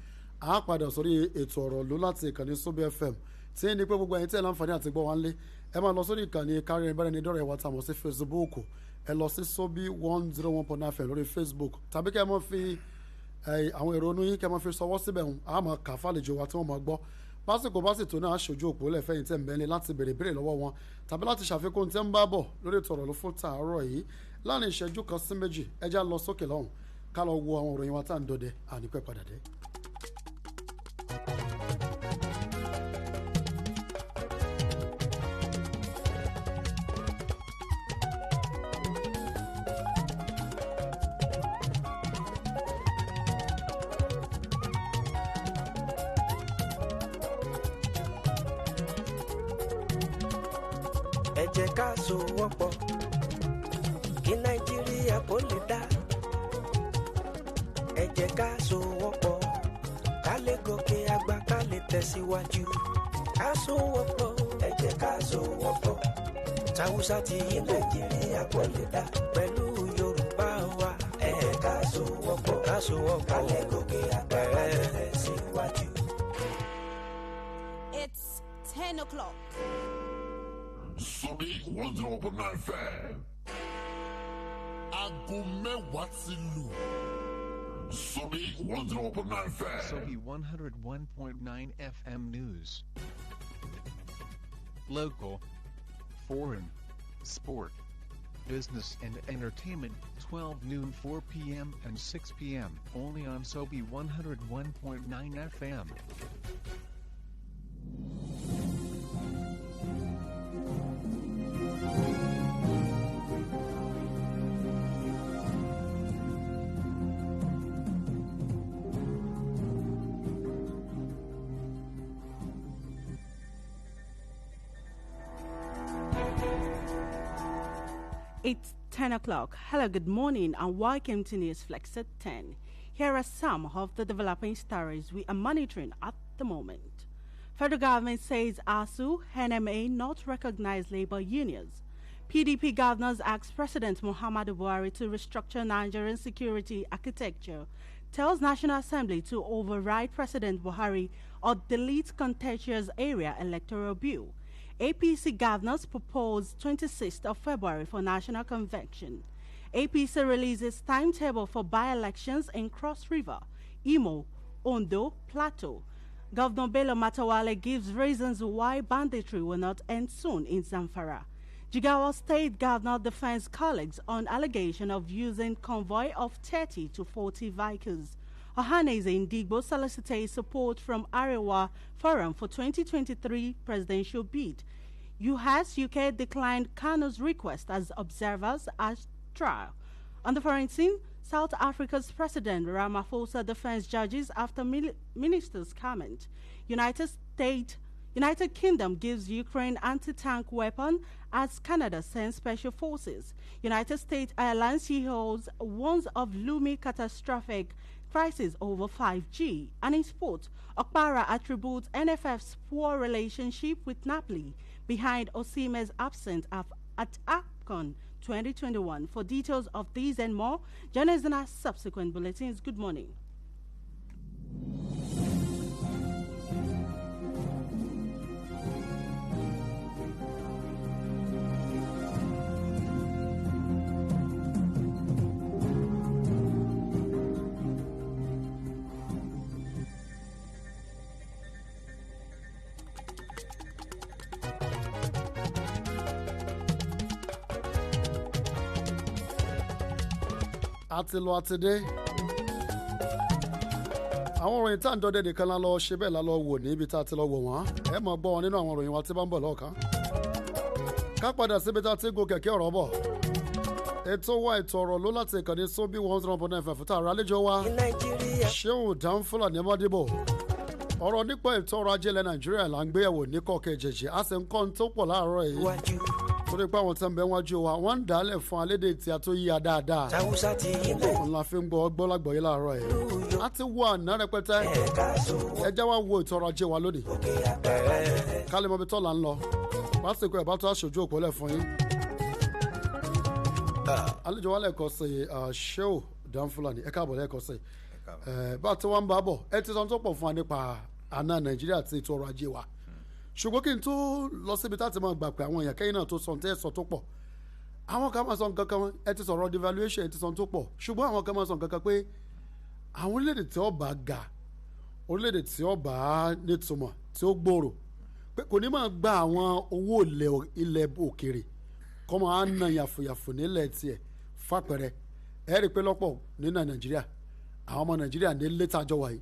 à á padà sórí ètò ọ̀rọ̀ ló láti ìkànnì Sobi FM tí ní pé gbogbo ẹ̀yin tí ẹ̀ láǹfààní àti gbọ́ wa ń lé ẹ máa lọ sórí ìkànnì kárí ìbáraẹnidọ́rẹ̀ wa tàmọ̀ sí Facebook ẹ lọ sí Sobi 101.9 FM lórí Facebook tàbí kẹ́ ẹ máa fi àwọn èrò inú yín kẹ́ ẹ máa fi sọwọ́ síbẹ̀ hùn á máa kà fàlejò wa tí wọ́n máa gbọ́ pásìkò bá sì tó náà aṣojú òpó lẹ́fẹ̀yìn tẹ̀ ń bẹ́ẹ̀ láti béèrè béèrè lọ́wọ́ wọn tàbí láti ṣàfikún tí ń bá bọ̀ lórí ètò ọ̀rọ̀ ló fún tààrọ̀ yìí láàrin ìṣẹ́jú kan sí méjì ẹ já lọ sókè lọ́hùn ká lọ wo àwọn òròyìn wa tá à ń dọdẹ ànípẹ́ padà dé. ẹ jẹ́ ká sowọ́pọ̀ kí nàìjíríà kó lè dá ẹ jẹ́ ká sowọ́pọ̀ ká lè gòkè àgbà ká lè tẹ̀síwájú ká sowọ́pọ̀ ẹ jẹ́ ká sowọ́pọ̀ tàwùsà ti yí nàìjíríà kó lè dá pẹ̀lú yorùbá wa ẹ jẹ́ ká sowọ́pọ̀ ká lè gòkè àgbà ká lè tẹ̀síwájú. It's 10 o'clock. Sobi 101.9 FM. Aago mẹ́wàá ti lù. Sobi 101.9 FM. Sobi 101.9 FM News. Local, foreign, sport, business and entertainment, 12 noon, 4 p.m. and 6 p.m. only on Sobi 101.9 FM. It's 10 o'clock. Hello, good morning, and welcome to News Flex at 10. Here are some of the developing stories we are monitoring at the moment. Federal government says ASU, NMA not recognize labor unions. PDP governors ask President Muhammadu Buhari to restructure Nigerian security architecture. Tells National Assembly to override President Buhari or delete contentious area electoral bill. APC governors propose 26th of February for National Convention. APC releases timetable for by-elections in Cross River, Imo, Ondo, Plateau. Governor Bello Matawale gives reasons why banditry will not end soon in Zamfara. Jigawa State Governor defends colleagues on allegation of using convoy of 30 to 40 vehicles. Ohaneze Indigbo solicitates support from Arewa Forum for 2023 presidential bid. UK declined Kano's request as observers at trial. On the foreign scene, South Africa's President Ramaphosa defends judges after minister's comment. United United Kingdom gives Ukraine anti-tank weapon as Canada sends special forces. United States Airlines CEOs warns of looming catastrophic crisis over 5G. And in sports, Okpara attributes NFF's poor relationship with Napoli behind Osimhen's absence at AFCON 2021. For details of these and more, join us in our subsequent bulletins. Good morning. àti lọ àti dé àwọn òròyìn tá à ń dọ́dẹ́ nìkan la lọ ṣe bẹ́ẹ̀ la lọ wò níbi tá a ti lọ wò wọ́n ẹ máa gbọ́ wọn nínú àwọn òròyìn wa tí bá ń bọ̀ lọ́ọ̀kan ká padà síbi tá a ti go kẹ̀kẹ́ ọ̀rọ̀ bọ̀ ètò wa ètò ọ̀rọ̀ ló láti ìkànnì sóbí 101.9 fún tààrà àlejò wa ṣéun dáńfúlà ní mọ́dìbò ọ̀rọ̀ nípa ètò ọrọ̀ ajé ilẹ̀ nàìjíríà là ń gbéyàwó ní kọ̀ọ̀kẹ́ jẹ̀jẹ̀ a sì ń kọ́ ní tó pọ̀ láàárọ̀ yìí torí pé àwọn tó ń bẹ wájú wa wọ́n ń dálẹ̀ fún alédè tí a tó yí a dáadáa òun la fi ń gbọ́ gbọ́lágbọ́ yìí láàárọ̀ yìí a ti wọ àná rẹpẹtẹ ẹ jẹ́ wá wo ètò ọrọ̀ ajé wa lónìí kálí mọ́bí tọ́lá ń lọ pásítọ̀ ẹ̀ bá tó aṣojú òpólẹ̀ fún yín àlejò wa lẹ́ẹ̀kọ́ sí ṣéò dánfúlàní ẹ káàbọ̀ lẹ́ẹ̀kọ́ sí bá a ti wá ń bá bọ̀ ẹ ti sọ tó pọ̀ fún wa nípa àná nàìjíríà àti ètò ọrọ̀ ajé wa ṣùgbọ́n kí n tó lọ síbi tá a ti máa gbà pé àwọn èèyàn kẹ́yìn náà tó sọ tẹ́ ẹ sọ tó pọ̀ àwọn kan máa sọ nǹkan kan ẹ ti sọ̀rọ̀ devaluation ẹ ti sọ tó pọ̀ ṣùgbọ́n àwọn kan máa sọ nǹkan kan pé àwọn orílẹ̀-èdè tí ó bá ga orílẹ̀-èdè tí ó bá nítumọ̀ tí ó gbòòrò pé kò ní máa gba àwọn owó ilẹ̀ òkèrè kọ́ máa ń na yàfùyàfù nílẹ̀ tiẹ̀ fàpẹ̀rẹ̀ ẹ rí i pé lọ́pọ̀ nínú nàìjíríà àwọn ọmọ nàìjíríà ní létà jọ wáyé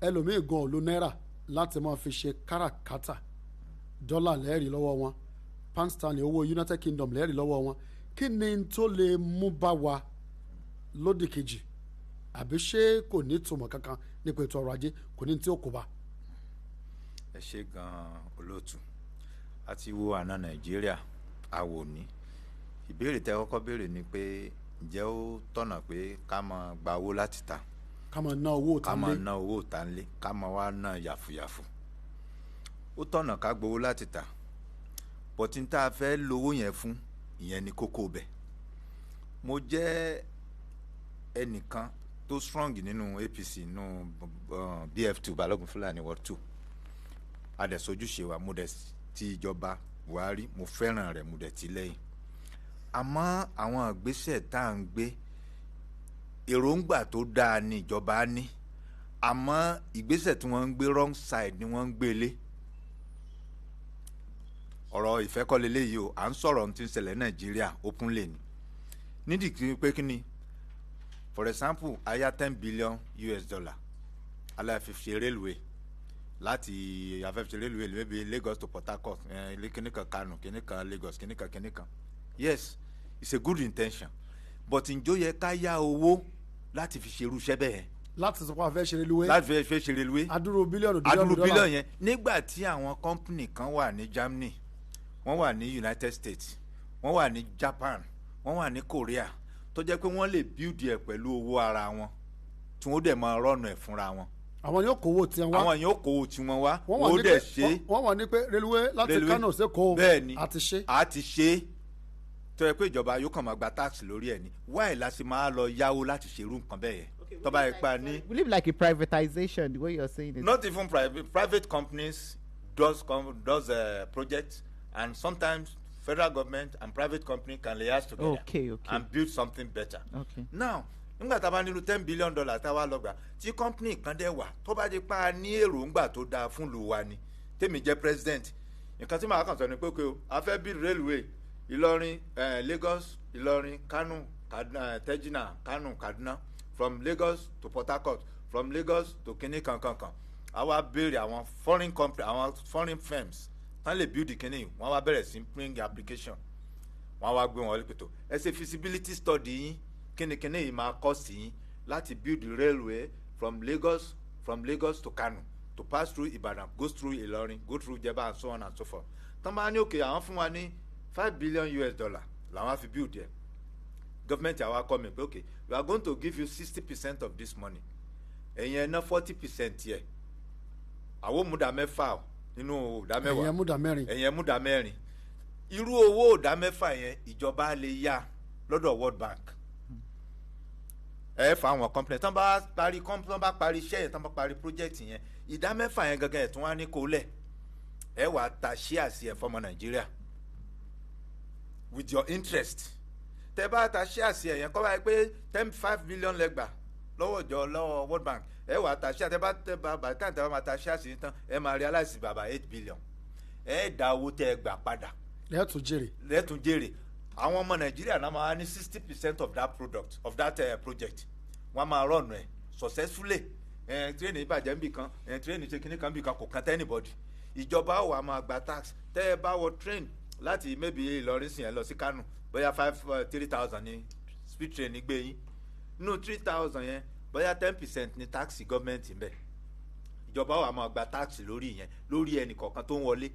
ẹlòmíì gan ò lo náírà láti máa fi ṣe káràkátà dọ́là lẹ́ẹ̀rí lọ́wọ́ wọn pound sterling owó United Kingdom lẹ́ẹ̀rí lọ́wọ́ wọn kí ni tó lè mú bá wa lódì kejì àbí ṣé kò ní ìtumọ̀ kankan nípa ètò ọrọ̀ ajé kò ní tí ó kó bá. ẹ ṣe gan-an olóòtú àti wo àná nàìjíríà àwò ní ìbéèrè tẹ kọ́kọ́ béèrè ni pé ǹjẹ́ ó tọ̀nà pé ká máa gba owó láti ta ká máa ná owó tá ń lé ká máa wá ná yàfùyàfù ó tọ̀nà ká gbowó láti tà bọ̀tí tá a fẹ́ lówó yẹn fún ìyẹn ni kókó bẹ̀. mo jẹ́ ẹnìkan tó strong nínú APC nínú BF2 Balógun Fúlàní Ward 2 adẹ̀sojúṣe wa mo dẹ̀ ti ìjọba Buhari mo fẹ́ràn rẹ̀ mo dẹ̀ ti lẹ́yìn àmọ́ àwọn ìgbésẹ̀ tá à ń gbé èròǹgbà tó dáa ni ìjọba ní àmọ́ ìgbésẹ̀ tí wọ́n ń gbé wrong side ni wọ́n ń gbé lé ọ̀rọ̀ ìfẹ́kọ̀lé léyìí o à ń sọ̀rọ̀ ohun tí ń ṣẹlẹ̀ Nàìjíríà open lane nídìí pé kí ni for example aya $10 billion aláàfin ṣe railway láti afẹ́fẹ́ railway maybe Lagos to Port Harcourt kìnìkan Kano kìnìkan Lagos kìnìkan yes it's a good intention but ǹjọ́ yẹ ká yá owó láti fi ṣerú iṣẹ́ bẹ́ẹ̀. láti sọ pé a fẹ́ ṣe reluwé. láti fẹ́ ṣe reluwé. adúrú bílíọ̀nù yẹn nígbà tí àwọn kọ́ńpìnì kan wà ní Germany wọ́n wà ní United States wọ́n wà ní Japan wọ́n wà ní Korea tó jẹ́ pé wọ́n lè build ẹ̀ pẹ̀lú owó ara wọn tí wọ́n dẹ̀ máa rọ́ọ̀nù ẹ̀ fúnra wọn. àwọn yóò kówó tiwọn wá. àwọn yóò kówó tiwọn wá. wọ́n dẹ̀ ṣe. wọ́n wà ní pé reluwé láti Kano ṣe kó. bẹ́ẹ̀ni àti ṣe. tó yẹ pé ìjọba yóò kàn máa gba tax lórí ẹ̀ ni wáyé láti máa lọ yáwó láti ṣerú nǹkan bẹ́ẹ̀ yẹn tó bá yẹ pa ní. we live like a privatization the way you're saying it. not even private companies does projects and sometimes federal government and private company can liaise together and build something better. Now nígbà tá a bá nílò $10 billion tá a wá lọ gbà tí company kan dẹ̀ wà tó bá di pa ní èròǹgbà tó dáa fún ìlú wa ni tèmi jẹ́ president nǹkan tí màá kàn sọ ni pé o a fẹ́ build railway Ìlọrin Lagos Ìlọrin Kano Kaduna Tejina Kano Kaduna from Lagos to Port Harcourt from Lagos to kini kankankan àwa béèrè àwọn foreign company àwọn foreign firms tán lè build kini wọ́n wá bẹ̀rẹ̀ sí bring application wọ́n wá gbé wọn lépètò ẹ ṣe feasibility study yín kínníkínní yìí máa kọ́ sí yín láti build railway from Lagos to Kano to pass through Ibadan goes through Ilorin, go through Jeba and so on and so forth. Tambani okay, àwọn fún wa ní $5 billion làwọn fi build there. Government àwa come okay, we are going to give you 60% of this money. Ẹ̀yin ná 40% yẹ. Àwọn mú dá mẹ́fà nínú dá mẹ́wàá. Ẹ̀yin mú dá mẹ́rin. Ẹ̀yin mú dá mẹ́rin. Irú owó dá mẹ́fà yẹn ìjọba lè yá lọ́dọ̀ World Bank. Ẹ fà àwọn company tán bá parí iṣẹ́ yẹn tán bá parí project yẹn ìdá mẹ́fà yẹn gangan ẹ̀ tún wá ní kó lẹ̀ ẹ wà ta shares ẹ̀ fọmọ Nàìjíríà with your interest tẹ bá ta shares ẹ̀ yẹn kọ́ báyìí pé $5 billion lẹ́gbà lọ́wọ́ World Bank ẹ wà ta shares tẹ bá bàtà tẹ bá máa ta shares yẹn tán ẹ máa realize bàbá $8 billion ẹ dá owó tẹ gbà padà lẹ́tùn jèrè àwọn ọmọ Nàìjíríà náà máa ní 60% of that product of that project wọ́n máa run ẹ̀ successfully train ìbàjẹ́ ń bì kan train ṣe kíní kan bì kan kò kan tẹ́ anybody ìjọba wà máa gba tax tẹ́ ẹ bá wọ train láti maybe Ìlọrin sìn ẹ lọ sí Kánò bóyá 3,000 ní speed train gbé yín nínú 3,000 yẹn bóyá 10% ní tax gọ́ọ̀mẹ̀ntì ń bẹ̀ ìjọba wà máa gba tax lórí yẹn lórí ẹnì kọ̀ọ̀kan tó ń wọlé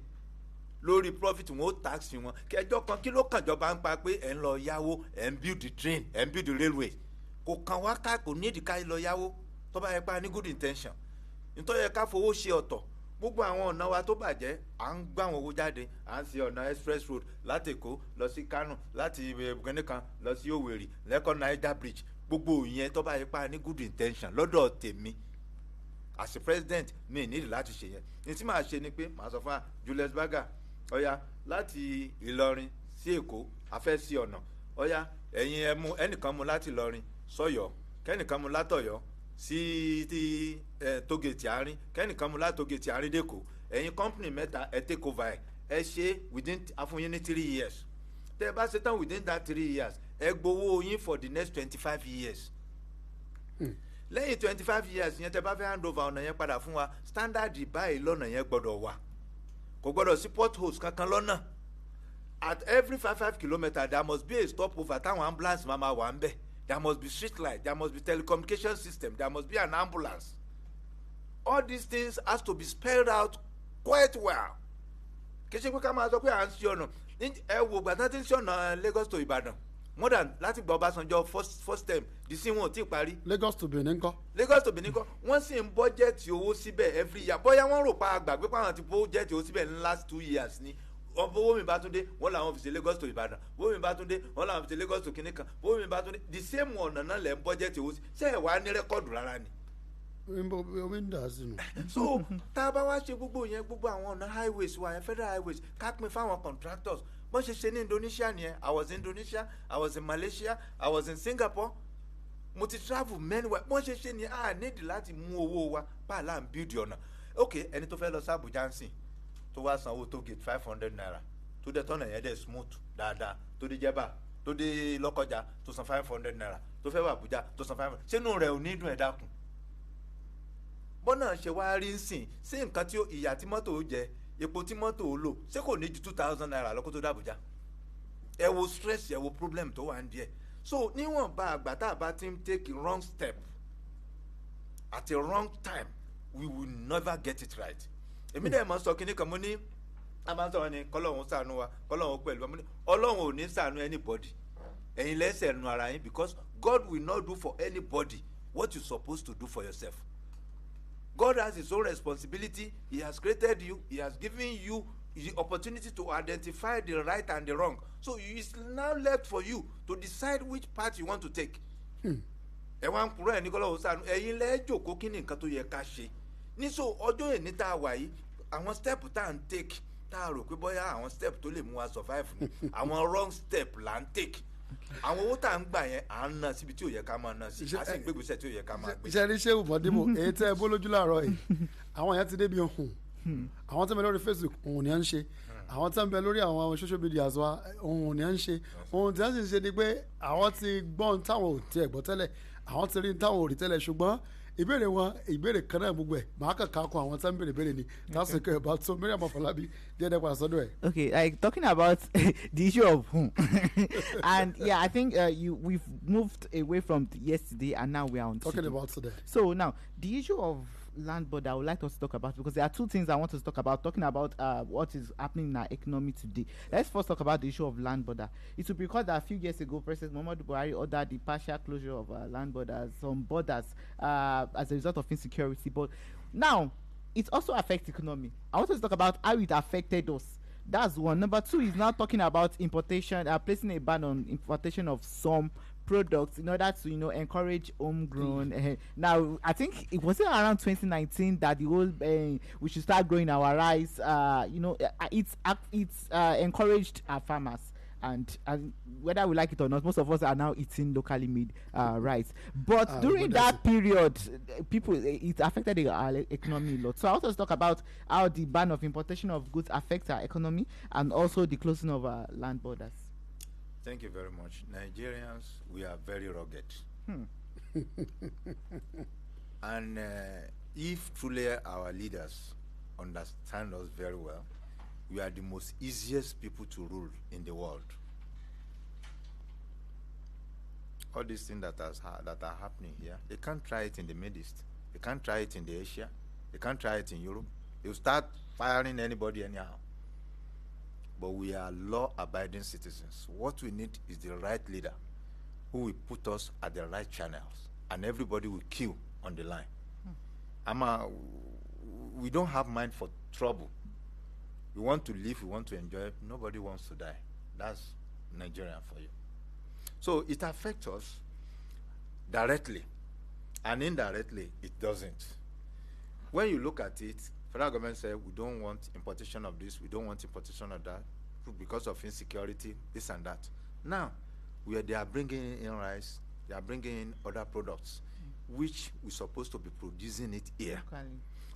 lórí profit wọn ó tax wọn kẹjọ kan kí ló kàn jọba ń pa pé ẹ ń lọ yáwó ẹ ń build the train ẹ ń build the railway kò kàn wá ká kò ní ìdíkà lọ yáwó tó bá yẹ pa ní good intention nítorí yẹ ká fowó ṣe ọ̀tọ̀ gbogbo àwọn ọ̀nà wa tó bàjẹ́ à ń gbà wọn owó jáde à ń ṣe ọ̀nà express road láti Èkó lọ sí Kánò láti Benin kan lọ sí Òwèrì lẹ́kọ̀ọ́ Niger bridge gbogbo ìyẹn tó bá yẹ pa ní good intention lọ́dọ̀ tèmi as a president mi nílò láti ṣe yẹn ní tí màá ṣe ni pé màá sọ fún Julius Berger ọ̀ya láti Ìlọrin sí Èkó afẹ́ sí ọ̀nà ọ̀ya ẹ̀yin ẹnìkan mú láti Ìlọrin sọ́yọ́ kẹ́nìkan mú látọ̀yọ́ sí ti tógètì àárín kẹ́nìkan mú látògètì àárín dẹ́kọ̀ ẹ̀yin company mẹ́ta ẹ take over ẹ ṣe within àfúnyín ní 3 years tẹ́ ẹ bá ṣe tán within that 3 years ẹ gbowó yín for the next 25 years. lẹ́yìn 25 years yẹn tẹ́ bá fẹ́ hand over ọ̀nà yẹn padà fún wa standard báyìí lọ́nà yẹn gbọ́dọ̀ wà kò gbọ́dọ̀ sí potholes kankan lọ́nà at every 5 kilometres there must be a stopover táwọn ambulance máa wà ń bẹ̀. There must be street light, there must be telecommunication system, there must be an ambulance. All these things has to be spelled out quite well. Kì í ṣe pé ká máa sọ pé à ń ṣe ọ̀nà ẹ wo gbàtà tí ń ṣe ọ̀nà Lagos to Ibadan more than láti gba Ọbásanjọ́ first term di sí wọn ò tí ì parí. Lagos to Benin kọ́. Lagos to Benin kọ́ wọ́n sì ń bọ́jẹ̀tì owó síbẹ̀ every year bóyá wọ́n rò pa àgbàgbé pàwọn ti bọ́jẹ̀tì owó síbẹ̀ ní last 2 years ni owó mi bá tún dé wọn làwọn fi ṣe Lagos to Ìbàdàn owó mi bá tún dé wọn làwọn fi ṣe Lagos to kìnìkan owó mi bá tún dé the same ọ̀nà náà lẹ̀ ń bọ́jẹ̀tì owó sí ṣé ẹ̀ wá ní rẹ́kọ̀dù rárá ni. omi ń dà sínú. so tá a bá wá ṣe gbogbo yẹn gbogbo àwọn ọ̀nà highways wa yẹn federal highways ká pín fáwọn contractors bọ́n ṣe ṣe ní Indonesia nìyẹn I was in Indonesia I was in Malaysia I was in Singapore mo ti travel many way bọ́n ṣe ṣe ni a need láti mú owó wa pààlà ń build ọ̀nà ok ẹni tó fẹ́ lọ sí Abuja ń sìn tó wá sanwó tó gate 500 naira tó dé tọ́nà yẹn dẹ̀ smooth dáadáa tó dé Jẹ́bà tó dé Lọ́kọ́jà tó san 500 naira tó fẹ́ wà Abuja tó san 500 sínú rẹ̀ ò ní dùn ẹ̀ dákun bọ́nà ṣe wá rí ń sìn sí nǹkan tí ìyà tí mọ́tò ó jẹ epo tí mọ́tò ó lò ṣé kò ní ju 2,000 naira lọ́kọ́ tó dé Abuja ẹ wo stress ẹ wo problem tó wà ń díẹ̀ so níwọ̀nba àgbà tá a bá ti ń take a wrong step at a wrong time we will never get it right èmi dẹ̀ mọ̀ sọ kínní kan mo ní a máa ń sọ̀rọ̀ ni kọ́lọ́hún ṣàánú wa kọ́lọ́hún pẹ̀lú wa mo ní ọlọ́hún ò ní ṣàánú anybody ẹ̀yin lẹ́sẹ̀ nu ara yín because God will not do for anybody what you supposed to do for yourself. God has his own responsibility. He has created you. He has given you the opportunity to identify the right and the wrong. So it's now left for you to decide which path you want to take. Ẹ wá ń kúrò ẹ̀ ní kọ́lọ́hún ṣàánú ẹ̀yin lẹ́jọ̀kọ́ kí ni nǹkan tó yẹ ká ṣe. Ní so ọjọ́ èní tá a wà yìí àwọn step tá à ń take tá a rò pé bóyá àwọn step tó lè mú wa survive ni àwọn wrong step là ń take àwọn owó tá à ń gbà yẹn à ń ná síbi tí ò yẹ ká máa ná sí a sì ń gbégbèsè tí ò yẹ ká máa gbé. iṣẹ́ ní ṣé ìbọ̀dìbò èyí tẹ́ ẹ bó lójú láàárọ̀ yìí àwọn yẹn ti débi ohun àwọn tẹ́ ń bẹ lórí Facebook ohun ni à ń ṣe àwọn tẹ́ ń bẹ lórí àwọn social media wa ohun ni à ń ṣe ohun tí wọ́n sì ń ṣe ni pé àwọn ti gbọ́n táwọn ò tiẹ̀ gbọ́ tẹ́lẹ̀ àwọn ti rí táwọn ò rí tẹ́lẹ̀ ṣùgbọ́n ìbéèrè wọn ìbéèrè kan náà gbogbo ẹ̀ màá kàn ká kún àwọn tẹ́ ń béèrè ni lásìkò ẹ̀ bá tó Mariam Afolabi díẹ̀ dẹ́pọ̀ àsọdọ̀ ẹ̀. Okay, like talking about the issue of whom, and yeah, I think we've moved away from yesterday and now we are on talking about today. So now the issue of land border I would like us to talk about, because there are two things I want us to talk about. Talking about what is happening in our economy today. Let's first talk about the issue of land border. It will be recalled that a few years ago, President Muhammadu Buhari ordered the partial closure of land borders, some borders, as a result of insecurity. But now, it also affects economy. I want us to talk about how it affected us. That's one. Number two is now talking about importation, placing a ban on importation of some products in order to encourage homegrown. Now I think it was around 2019 that the whole we should start growing our rice. It's encouraged our farmers. And whether we like it or not, most of us are now eating locally made rice. But during that period, it affected our economy a lot. So I want to talk about how the ban of importation of goods affects our economy and also the closing of our land borders. Thank you very much. Nigerians, we are very rugged. And if truly our leaders understand us very well, we are the most easiest people to rule in the world. All these things that are happening here, they can't try it in the Middle East. They can't try it in the Asia. They can't try it in Europe. They'll start firing anybody anyhow. But we are law-abiding citizens. What we need is the right leader who will put us at the right channels, and everybody will queue on the line. We don't have mind for trouble. We want to live, we want to enjoy. Nobody wants to die. That's Nigeria for you. So it affects us directly, and indirectly it doesn't. When you look at it, federal government said we don't want importation of this, we don't want importation of that because of insecurity, this and that. Now, they are bringing in rice, they are bringing in other products, which we're supposed to be producing it here. Okay.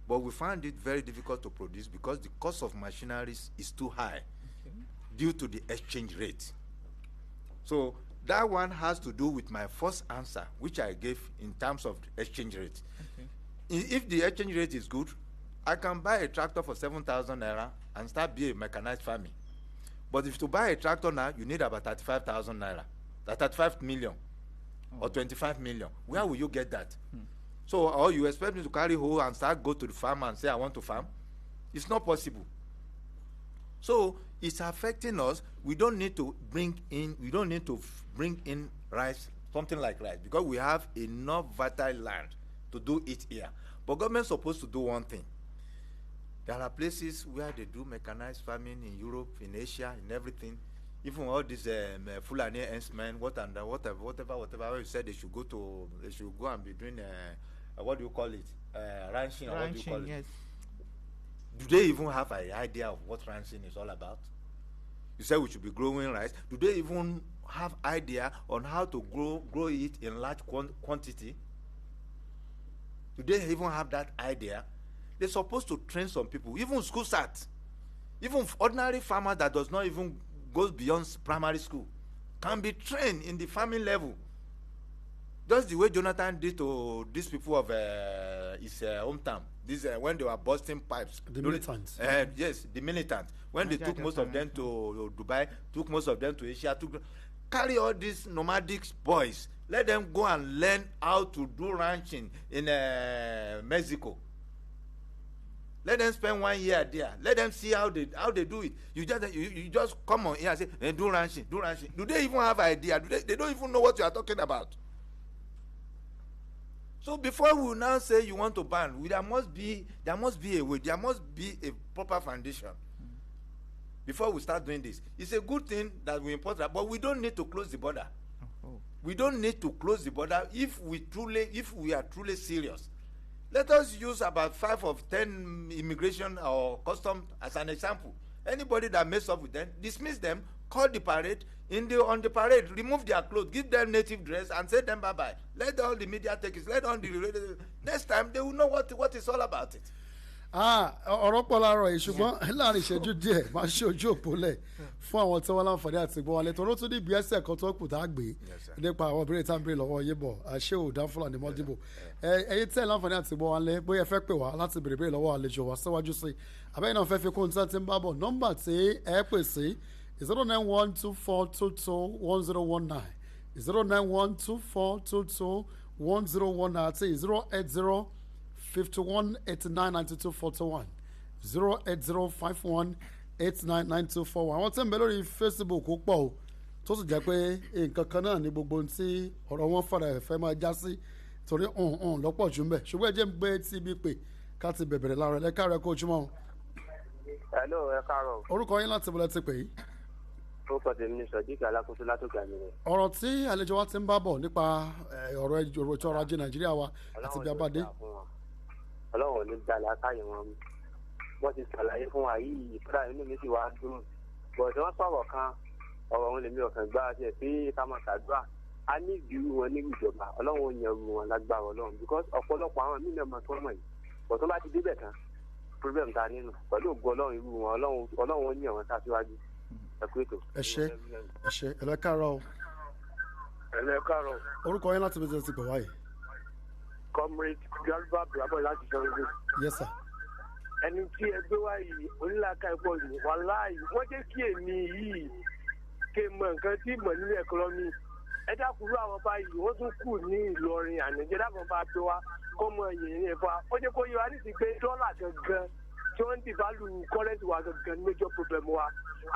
But we find it very difficult to produce because the cost of machineries is too high due to the exchange rate. So that one has to do with my first answer, which I gave in terms of exchange rate. Okay. If the exchange rate is good, I can buy a tractor for 7,000 naira and start be a mechanized farming. But if to buy a tractor now, you need about 35,000 naira, 35 million or 25 million. Where will you get that? So, or you expect me to carry hoe and go to the farm and say I want to farm? It's not possible. So it's affecting us. We don't need to bring in rice, something like rice, because we have enough fertile land to do it here. But government's supposed to do one thing. There are places where they do mechanized farming in Europe, in Asia, in everything. Even all these Fulani herdsmen, whatever you said they should go and be doing what do you call it? Ranching, or what do you call it? Yes. Do they even have an idea of what ranching is all about? You said we should be growing rice. Do they even have idea on how to grow it in large quantity? Do they even have that idea? They're supposed to train some people, even school start. Even ordinary farmer that does not even goes beyond primary school can be trained in the farming level. Just the way Jonathan did to these people of his hometown. When they were busting pipes. The militants. Yes, the militants. When they took most of them to Dubai, took most of them to Asia, carry all these nomadic boys. Let them go and learn how to do ranching in Mexico. Let them spend 1 year there. Let them see how they do it. You just come on here and say, do ranching. Do they even have idea? They don't even know what you are talking about. So before we now say you want to ban, there must be a way. There must be a proper foundation before we start doing this. It's a good thing that we import that, but we don't need to close the border. We don't need to close the border if we are truly serious. Let us use about 5 of 10 immigration or custom as an example. Anybody that mess up with them, dismiss them, call the parade, on the parade, remove their clothes, give them native dress, and say them bye-bye. Let all the media take it. Let all the next time they will know what it's all about it. Ọ̀rọ̀ pọ̀ láàárọ̀ yìí ṣùgbọ́n láàrin ìṣẹ́jú díẹ̀ máa ṣe ojú òpó lẹ̀ fún àwọn tí wọ́n láǹfààní àti gbọ́ wálé tọ́rọ́ tún ní ibi ẹsẹ̀ kan tó kù tá a gbé nípa àwọn obìnrin tá a ń béèrè lọ́wọ́ yé bọ̀ àṣé ò dá fúlàní mọ́ dìbò ẹ̀yin tẹ́ láǹfààní àti gbọ́ wálé bóyá ẹ fẹ́ pè wá láti béèrè lọ́wọ́ àlejò wa síwájú sí àbẹ́yìn náà fẹ́ fi kóhun tí wọ́n ti ń bá bọ̀ nọ́mbà tí ẹ pè sí 09124221019 09124221019 àti 080 08051899241 08051899241 àwọn tí ń bẹ lórí Facebook pọ̀ o tó sì jẹ́ pé nǹkan kan náà ní gbogbo ohun tí ọ̀rọ̀ wọn fara ẹ̀fẹ́ máa já sí torí lọ́pọ̀ jù ń bẹ̀ ṣùgbọ́n ẹ jẹ́ ń gbé tí bí pé ká ti bẹ̀bẹ̀rẹ̀ láàárọ̀ ẹ káàárọ̀ kó ojúmọ́ o. Hello, ẹ káàárọ̀. orúkọ yín láti bọ̀lẹ̀ ti pè yí. orúkọ tèmi ni sọ̀díkì alákòóso látòkè àmì rẹ̀. ọ̀rọ̀ tí àlejò wa ti ń bá bọ̀ nípa ọ̀rọ̀ ètò ọrọ̀ ajé Nàìjíríà wa àti bí a bá dé. Ọlọ́run ò ní gba làákàyè wọn wọ́n ti ṣàlàyé fún wa yìí ìfúra inú mi sì wá dùn bọ̀dọ̀ wọ́n sọ̀rọ̀ kan ọ̀rọ̀ wọn lèmi ọ̀kan gbá ṣe pé ká máa ṣàdúrà a ní ìbírú wọn ní ìjọba Ọlọ́run ò yẹn ru wọn lágbára Ọlọ́run because ọ̀pọ̀lọpọ̀ àwọn míì náà máa tó mọ̀ yìí bọ̀dọ̀ bá ti débẹ̀ tán problem ta nínú pẹ̀lú ògo Ọlọ́run irú wọn Ọlọ́run ò yẹn wọn sáṣíwájú ẹ̀kú ètò. ẹ ṣé ẹ̀lẹ́ káàárọ̀ o. ẹ̀lẹ́ káàárọ̀. orúkọ yín láti bẹ̀rẹ̀ sí pẹ̀ wáyé. comrade galba bravo láti sọ̀rọ̀. yes sir. ẹni tí ẹgbẹ́ wa yìí onílàákà ẹ̀pọ̀ yìí wàláhì wọ́n jẹ́ kí èmi yìí ké mọ nǹkan tí mọ̀ nínú ẹ̀kọ́nọ́mì ẹ dákúrú àwọn báyìí wọ́n tún kù ní Ìlọrin ànàjẹ́ dákun bá pé wa kọ́ mọ yìnyín ẹ̀fọ́ ó jẹ́ kó yẹ wa ní ti gbé dọ́là gangan tí wọ́n ń dìbàlù kọ́rẹ́ǹtì wa gangan ní major problem wa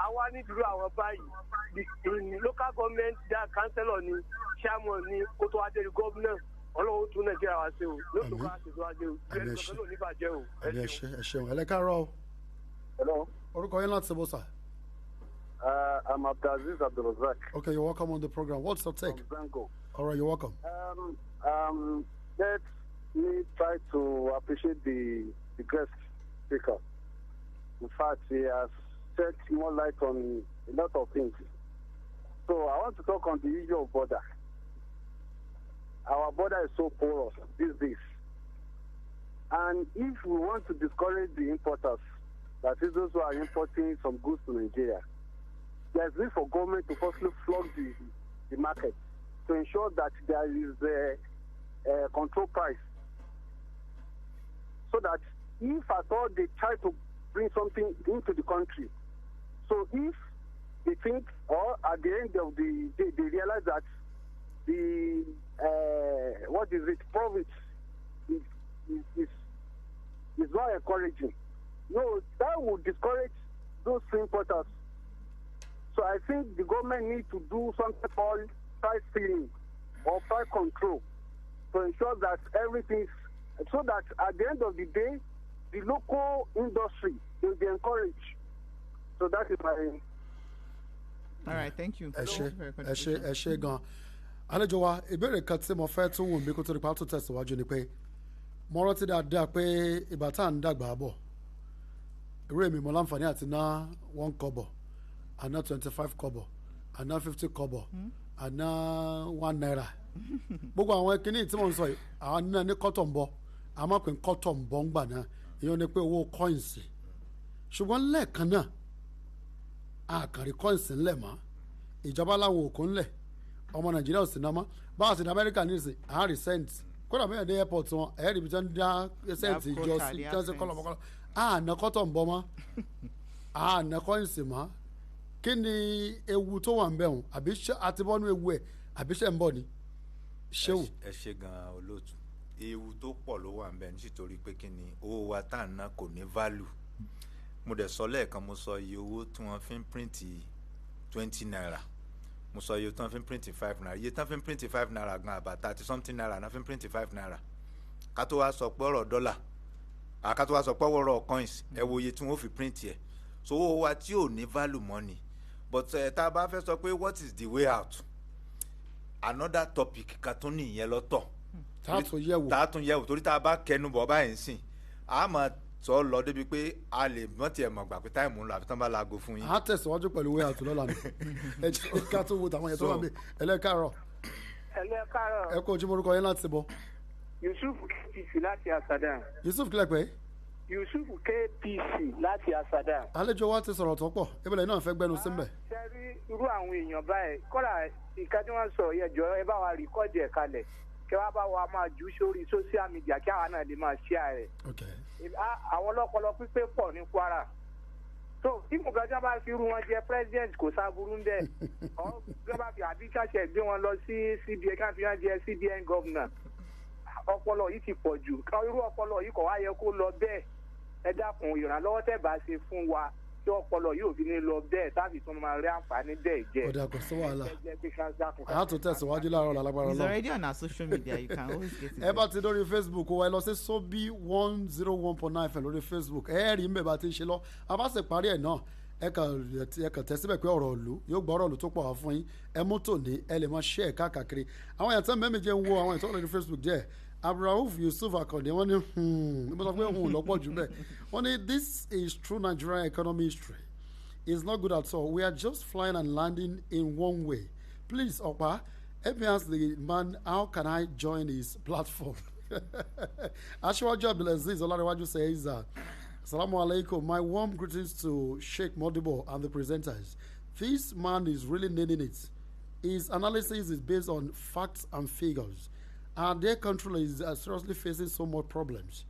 àwa nídìrú àwọn báyìí local government dá councillor ni chairman ni kótó adéri gómìnà Ọlọ́run tún Nàìjíríà wá sí o lóṣù kan àti ìṣòwò ajé o ìrẹsì kankan ló ní bàjẹ́ o. ẹ ṣeun ẹ̀lẹ́ káàárọ̀ o. Hello. orúkọ yín láti bó sà. I'm Abdulaziz Abdulrazak. Okay, you're welcome on the program. What's your take? From Zango. All right, you're welcome. Let me try to appreciate the guest speaker. In fact, he has shed more light on a lot of things. So I want to talk on the issue of border. Our border is so porous these days. And if we want to discourage the importers, that is those who are importing some goods to Nigeria, there's need for government to firstly flog the market to ensure that there is a control price. So that if at all they try to bring something into the country, so if they think or at the end of the day they realize that the profit is not encouraging, no, that will discourage those importers. So I think the government needs to do something called price ceiling or price control to ensure that everything, so that at the end of the day, the local industry will be encouraged. So that is my. All right, thank you. ẹ ṣé gan. àlejò wa ìbéèrè kan tí mo fẹ́ tún wù mí kó tó di pa tó tẹ̀síwájú ni pé mo rántí dáadáa pé ìgbà tá à ń dàgbà bọ̀ irú èmi mo láǹfààní àti ná 1 kọ́bọ̀ àná 25 kọ́bọ̀ àná 50 kọ́bọ̀ àná 1 naira gbogbo àwọn kìíní tí mo ń sọ yìí àwọn náà ní kọ́tọ̀ ń bọ̀ àmọ́ pé kọ́tọ̀ ń bọ̀ ń gbà náà ìyẹn ni pé owó kọ́ìnsì ṣùgbọ́n lẹ́ẹ̀kan náà àkàrí kọ́ìnsì ńlẹ̀ mọ́ ìjọba láwọn òkú ńlẹ̀ ọmọ Nàìjíríà ò sì ná mọ́ báwa sì ní Amẹ́ríkà ní ìsìn àárí sẹ́ǹtì kódà bẹ́ẹ̀ dé airport wọn ẹ̀ẹ́dì ibi tí wọ́n dá sẹ́ǹtì jọ sí tí wọ́n sì kọ́lọ̀mọ́kọ́lọ̀ àná kọ́tọ̀ ń bọ̀ mọ́ àná kọ́ìnsì mọ́ kí ni ewu tó wà ń bẹ̀ hùn àbí àti bọ́nú ewu ẹ̀ àbí ṣe ń bọ̀ ni ṣéwù. ẹ ṣe gan-an olóòtú ewu tó pọ̀ ló wà ń bẹ̀ nítorí pé kí ni owó wa tá à ń ná kò ní value mo dẹ̀ sọ lẹ́ẹ̀kan mo sọ iye owó tí wọ́n fi ń píríǹtì 20 naira mo sọ iye tí wọ́n fi ń píríǹtì 5 naira iye tí wọ́n fi ń píríǹtì 5 naira gan àbàtà àti something naira náà fi ń píríǹtì 5 naira ká tó wá sọ pé ọ̀rọ̀ dọ́là ká tó wá sọ pé ọ̀rọ̀ coins ẹ wo iye tí wọ́n fi píríǹtì ẹ̀ so owó wa tí ò ní value money but tá a bá fẹ́ sọ pé what is the way out another topic kan tún nìyẹn lọ́tọ̀ tá a tún yẹ̀wò torí tá a bá kẹnu bọ̀ báyìí sìn a máa sọ lọ débi pé a lè mọ tiẹ̀ mọ̀ gbà pé táìmù ń lọ àfi tán bá laago fún yín. a tẹ̀síwájú pẹ̀lú way out lọ́la ni ẹ ká tó wo tàwọn yẹn tó wà mí ẹlẹ́kàárọ̀. ẹlẹ́kàárọ̀. ẹ kó ojú morúkọ yẹn láti bọ̀. Yusuf KPC láti Asadam. Yusuf kílẹ̀ pé. Yusuf KPC láti Asadam. àlejò wa ti sọ̀rọ̀ tó pọ̀ ebile náà fẹ́ gbẹnu síbẹ̀. ṣe rí irú àwọn èèyàn báyìí kọ́lá ìka tí wọ́n sọ yẹjọ́ ẹ bá wa rìkọ́dì ẹ̀ kalẹ̀ kí wọ́n bá wa máa jù sórí social media kí àwa náà lè máa share rẹ̀. àwọn ọlọ́pọlọ pípé pọ̀ ní Kwara so tí mo gbàgbọ́ bá fi irú wọn jẹ president kò sáburú ń bẹ̀ ọ́ gbọ́dọ̀ bá fi àbíkàṣẹ gbé wọn lọ sí CBN ká fi wọn jẹ CBN governor ọpọlọ yìí ti pọ̀ jù irú ọpọlọ yìí kò wá yẹ kó lọ bẹ́ẹ̀ ẹ dákun ìrànlọ́wọ́ tẹ́ bá ṣe fún wa tí ọpọlọ yóò fi ní lọ bẹ́ẹ̀ tábì tún máa rí àǹfààní bẹ́ẹ̀ jẹ́. ọ̀dà kò sí wàhálà a tún tẹ̀síwájú láàárọ̀ lálágbára He's náà. already on our social media. You can always get it. ẹ bá ti lórí Facebook wa ẹ lọ sí sobi 101.9 fm lórí Facebook ẹ rí mbẹ bá ti ń ṣe lọ a bá sì parí ẹ náà ẹ kàn tẹ síbẹ̀ pé ọ̀rọ̀ ìlú yóò gbọ́ ọ̀rọ̀ ìlú tó pọ̀ wá fún yín ẹ mú tòní ẹ lè máa ṣe ẹ̀ káàkiri àwọn èèyàn tẹ́ mẹ́mí jẹ́ ń wo àwọn ìtọ́jú lórí Facebook jẹ́ Abdulrauf Yusuf Akande wọ́n ní mo sọ pé òun lọ́pọ̀ jù bẹ́ẹ̀ wọ́n ní this is true Nigerian economy history. It's not good at all. We are just flying and landing in one way. Please, Opa, help me ask the man, how can I join his platform? Ashwaju Abdulaziz Olarewaju says, Assalamu alaikum. My warm greetings to Sheikh Modibo and the presenters. This man is really needing it. His analysis is based on facts and figures. And their country is seriously facing so much problems.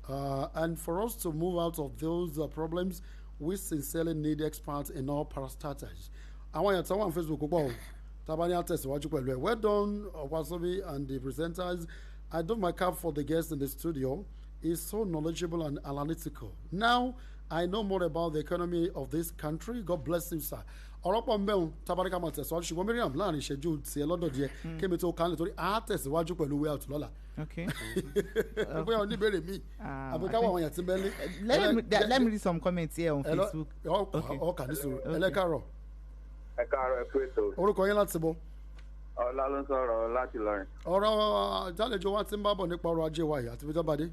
And for us to move out of those problems, we sincerely need experts in all parastatals. Àwọn èèyàn tí wọ́n wà ní Facebook púpọ̀ o tabani àtẹ̀síwájú pẹ̀lú ẹ̀. Well done Opasobi and the presenters. I do my cap for the guest in the studio. He's so knowledgeable and analytical. Now I know more about the economy of this country. God bless him, sir. ọ̀rọ̀pọ̀ mbẹ́hùn tabarika máa tẹ̀síwájú ṣùgbọ́n Miriam láàrin ìṣẹ́jú tiẹ̀ lọ́dọ̀ díẹ̀ kémi tó kánlẹ̀ torí a tẹ̀síwájú pẹ̀lú way out lọ́la. Okay. bóyá oníbèrè mi àbíkáwọ̀ àwọn èèyàn ti bẹ́ẹ̀ lé. Let me read some comments here on Facebook. ọkà ní sùúrù ẹlẹ́kàrọ̀. ẹ káàárọ̀ ẹ kú ètò. orúkọ yín láti bọ̀. ọlá ló ń sọ̀rọ̀ láti lọrin. ọ̀rọ̀ àjálẹ̀jọ wa ti ń bá bọ̀ nípa ọrọ̀ ajé wa yìí àti bíjọba dé.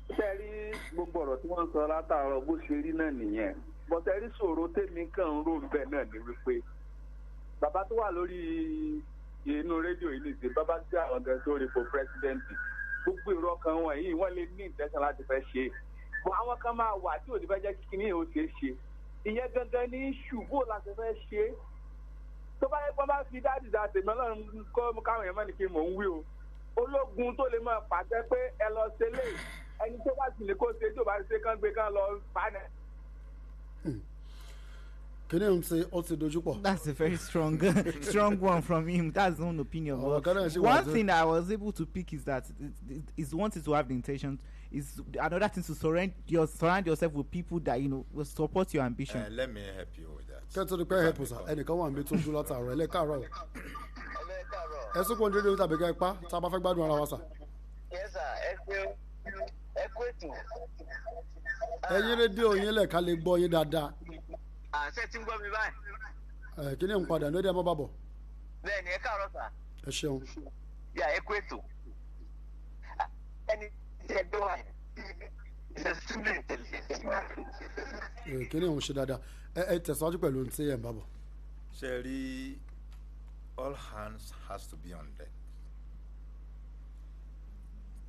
ṣé rí gbogbo ọ̀rọ̀ tí wọ́n ń sọ látàárọ̀ bó ṣe rí náà nìyẹn bọ́tẹ́ rí ṣòro tèmi kàn ń rò bẹ́ẹ̀ náà ni wípé bàbá tó wà lórí inú rédíò yìí nìṣe bàbá tí àwọn gan tó rí fún pírẹsidẹ́ǹtì gbogbo èrò ọkàn wọn yìí wọ́n lè ní ìtẹ́sán láti fẹ́ ṣe é bọ́ àwọn kan máa wà tí ò ní fẹ́ jẹ́ kíkí ní èèyàn ó ṣe é ṣe ìyẹn gangan ní ṣùgbọ́n láti fẹ́ ṣe é tó bá yẹ kó bá fi dáàdì dà tèmi ọlọ́run kọ́ káwọn èèyàn mọ̀ ní kí mò ń wí o ológun tó lè máa pàṣẹ pé ẹ lọ ṣe lé ẹni tó bá sì ní kó ṣe tí ò bá ṣe kán gbé kán lọ pàánẹ̀. Can you say also dojúpọ̀? That's a very strong one from him. That's his own opinion. One thing I was able to pick is that is wanting to have the intention. Is another thing to surround yourself with people that will support your ambition. Let me help you with that. Kẹ́tọ́ dípẹ́ help us. Ẹnìkan wà níbi tó dúró látàrọ̀ ẹlẹ́kàárọ̀. Ẹ sọ́kùn dídé ní tàbí ká ipá tá a bá fẹ́ gbádùn ara wa sà. Yes sir, ẹ kú ètò. Ẹyin rédíò yín lẹ̀ ká lè gbọ́ yín dáadáa. Ṣé tí ń gbọ́ mi báyìí? Kí ni ń padà ní ọdẹ mọ́ bá bọ̀? Bẹ́ẹ̀ni ẹ káàárọ̀ sà. Ẹ ṣeun. Yà ẹ kú ètò. Ẹni tí ẹ gbé wá yẹn. Kí ni òun ṣe dáadáa? Ẹ tẹ̀síwájú pẹ̀lú ohun tí ẹ̀ ń bá bọ̀. Ṣé rí all hands has to be on deck.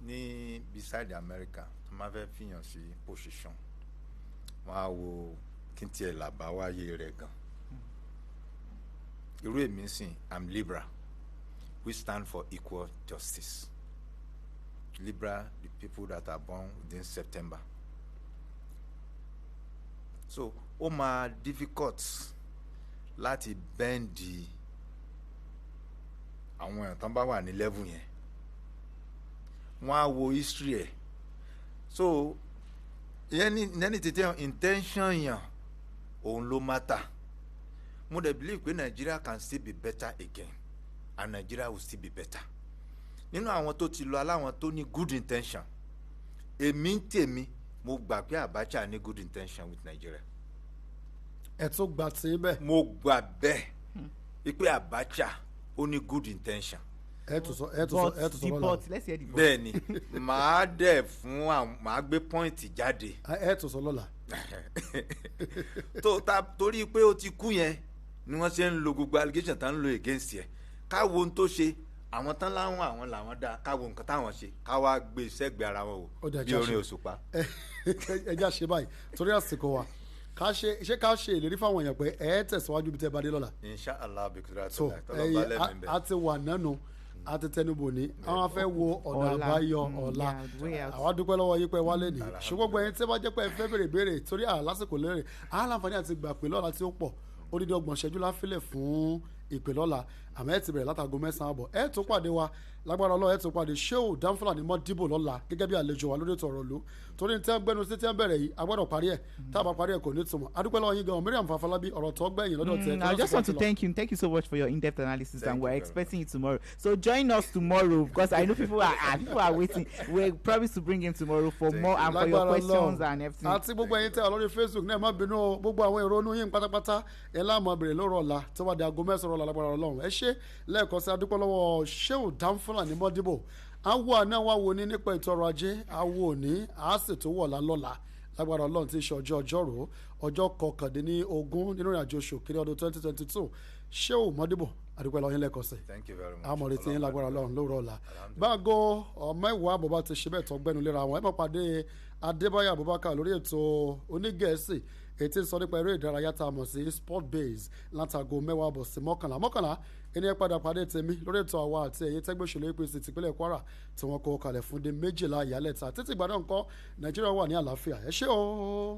Ní beside America tó máa fẹ́ fìyàn sí position wọ́n á wo kí n tiẹ̀ làbá wáyé rẹ̀ gan. Irú èmi sìn I'm Libra, we stand for equal justice. Libra, the people that are born within September. So ó máa difficult láti bẹ́ǹdì àwọn èèyàn tán bá wà ní level yẹn wọ́n á wo history ẹ̀ so ní tètè intention yàn òun ló matter. Mo dey believe pé Nigeria can still be better again and Nigeria will still be better. Nínú àwọn tó ti lọ aláwọn tó ní good intention èmi ń tèmi mo gbà pé Abacha ní good intention with Nigeria. Ẹ tó gbà tí bẹ́ẹ̀. Mo gbà bẹ́ẹ̀ pé Abacha ó ní good intention. Ẹ tó sọ lọ́la. Let's hear the vote. Bẹ́ẹ̀ni màá dẹ̀ fún àwọn màá gbé point jáde. Ẹ tó sọ lọ́la. Torí pé ó ti kú yẹn ni wọ́n ṣe ń lo gbogbo allegation tá ń lo against ẹ̀ káwo ohun tó ṣe àwọn tán láwọn àwọn làwọn dá káwo nǹkan táwọn ṣe káwá gbé sẹ́gbẹ̀ẹ́ ara wọn o bí orin òṣùpá. ẹ já ṣe báyìí torí àsìkò wa ká ṣe ìlérí fáwọn èèyàn pé ẹ tẹ̀síwájú bí tẹ́ bá dé lọ́la. Inshallah bikira tó a ti wà nánu a ti tẹnubò ní àwọn afẹ́ wo ọ̀nà àbáyọ ọ̀la àwa dúpẹ́ lọ́wọ́ yín pé wálé ní ṣùgbọ́n gbẹ̀yìn tí ẹ bá jẹ́ pé ẹ fẹ́ béèrè béèrè torí lásìkò lérè àlàǹfààní àti gbà pé lọ́la tí ó pọ̀ odidi 30 ṣẹ́jú láfílẹ̀ fún ìpè lọ́la àmọ́ ẹ ti bẹ̀rẹ̀ látago 9 àbọ̀ ẹ tún pàdé wa lágbára Ọlọ́run ẹ tún pàdé Shehu Danfula ní Modibo lọ́la gẹ́gẹ́ bí àlejò wa lórí ètò ọ̀rọ̀ ìlú torí ní tí wọ́n gbẹ́nu sí tí wọ́n bẹ̀rẹ̀ yìí a gbọ́dọ̀ parí ẹ̀ tá a bá parí ẹ̀ kò ní túmọ̀ adúpẹ́ lọ́wọ́ yín gan Miriam Fafalabi ọ̀rọ̀ tó gbẹ̀yìn lọ́dọ̀ tẹ̀. I just want to thank you so much for your in-depth analysis and we're expecting you tomorrow, so join us tomorrow because I know people are waiting. We promise to bring him tomorrow for more and for your questions and everything. àti gbogbo ẹ̀yin tẹ́ ọ lórí Facebook náà má bínú gbogbo àwọn ìrònú yín pátápátá ẹ láàmú abèrè lóró ọ̀la tí wọ́n di aago 9 ọ̀la lágbára Ọlọ́run ẹ ṣe lẹ́ẹ̀kan sí adúpẹ́ lọ́wọ́ Shehu Danfula ní Modibo awo àná wa wo ní nípa ètò ọrọ̀ ajé awo òní a sì tó wọ̀ lálọ́la lágbára Ọlọ́run tí í ṣe ọjọ́rú ọjọ́ 19 nínú ìrìnàjò oṣù kìíní ọdún 2022 Shehu Modibo adúpẹ́ lọ́yìn lẹ́ẹ̀kan sí. Thank you very much. àmọ̀ retí yín lágbára Ọlọ́run lóòrọ̀ ọ̀la báago mẹ́wàá àbọ̀bá ti ṣe bẹ́ẹ̀ tó gbẹ́nu léra wọn ẹ máa pàdé Adébáyọ̀ Abubakar lórí ètò onígẹ̀ẹ́sì ètí sọ nípa eré ìdárayá tá a mọ̀ sí sport base látago 10 àbọ̀ sí 11 ẹni ẹ padà pàdé tèmi lórí ètò àwa àti ẹ̀yin tẹ́gbẹ́ òṣèlú APC tìpínlẹ̀ Kwara tí wọ́n kó kalẹ̀ fún dé 12 ìyálẹ̀ta títí ìgbà náà ńkọ́ Nàìjíríà wà ní àlàáfíà ẹ ṣé o.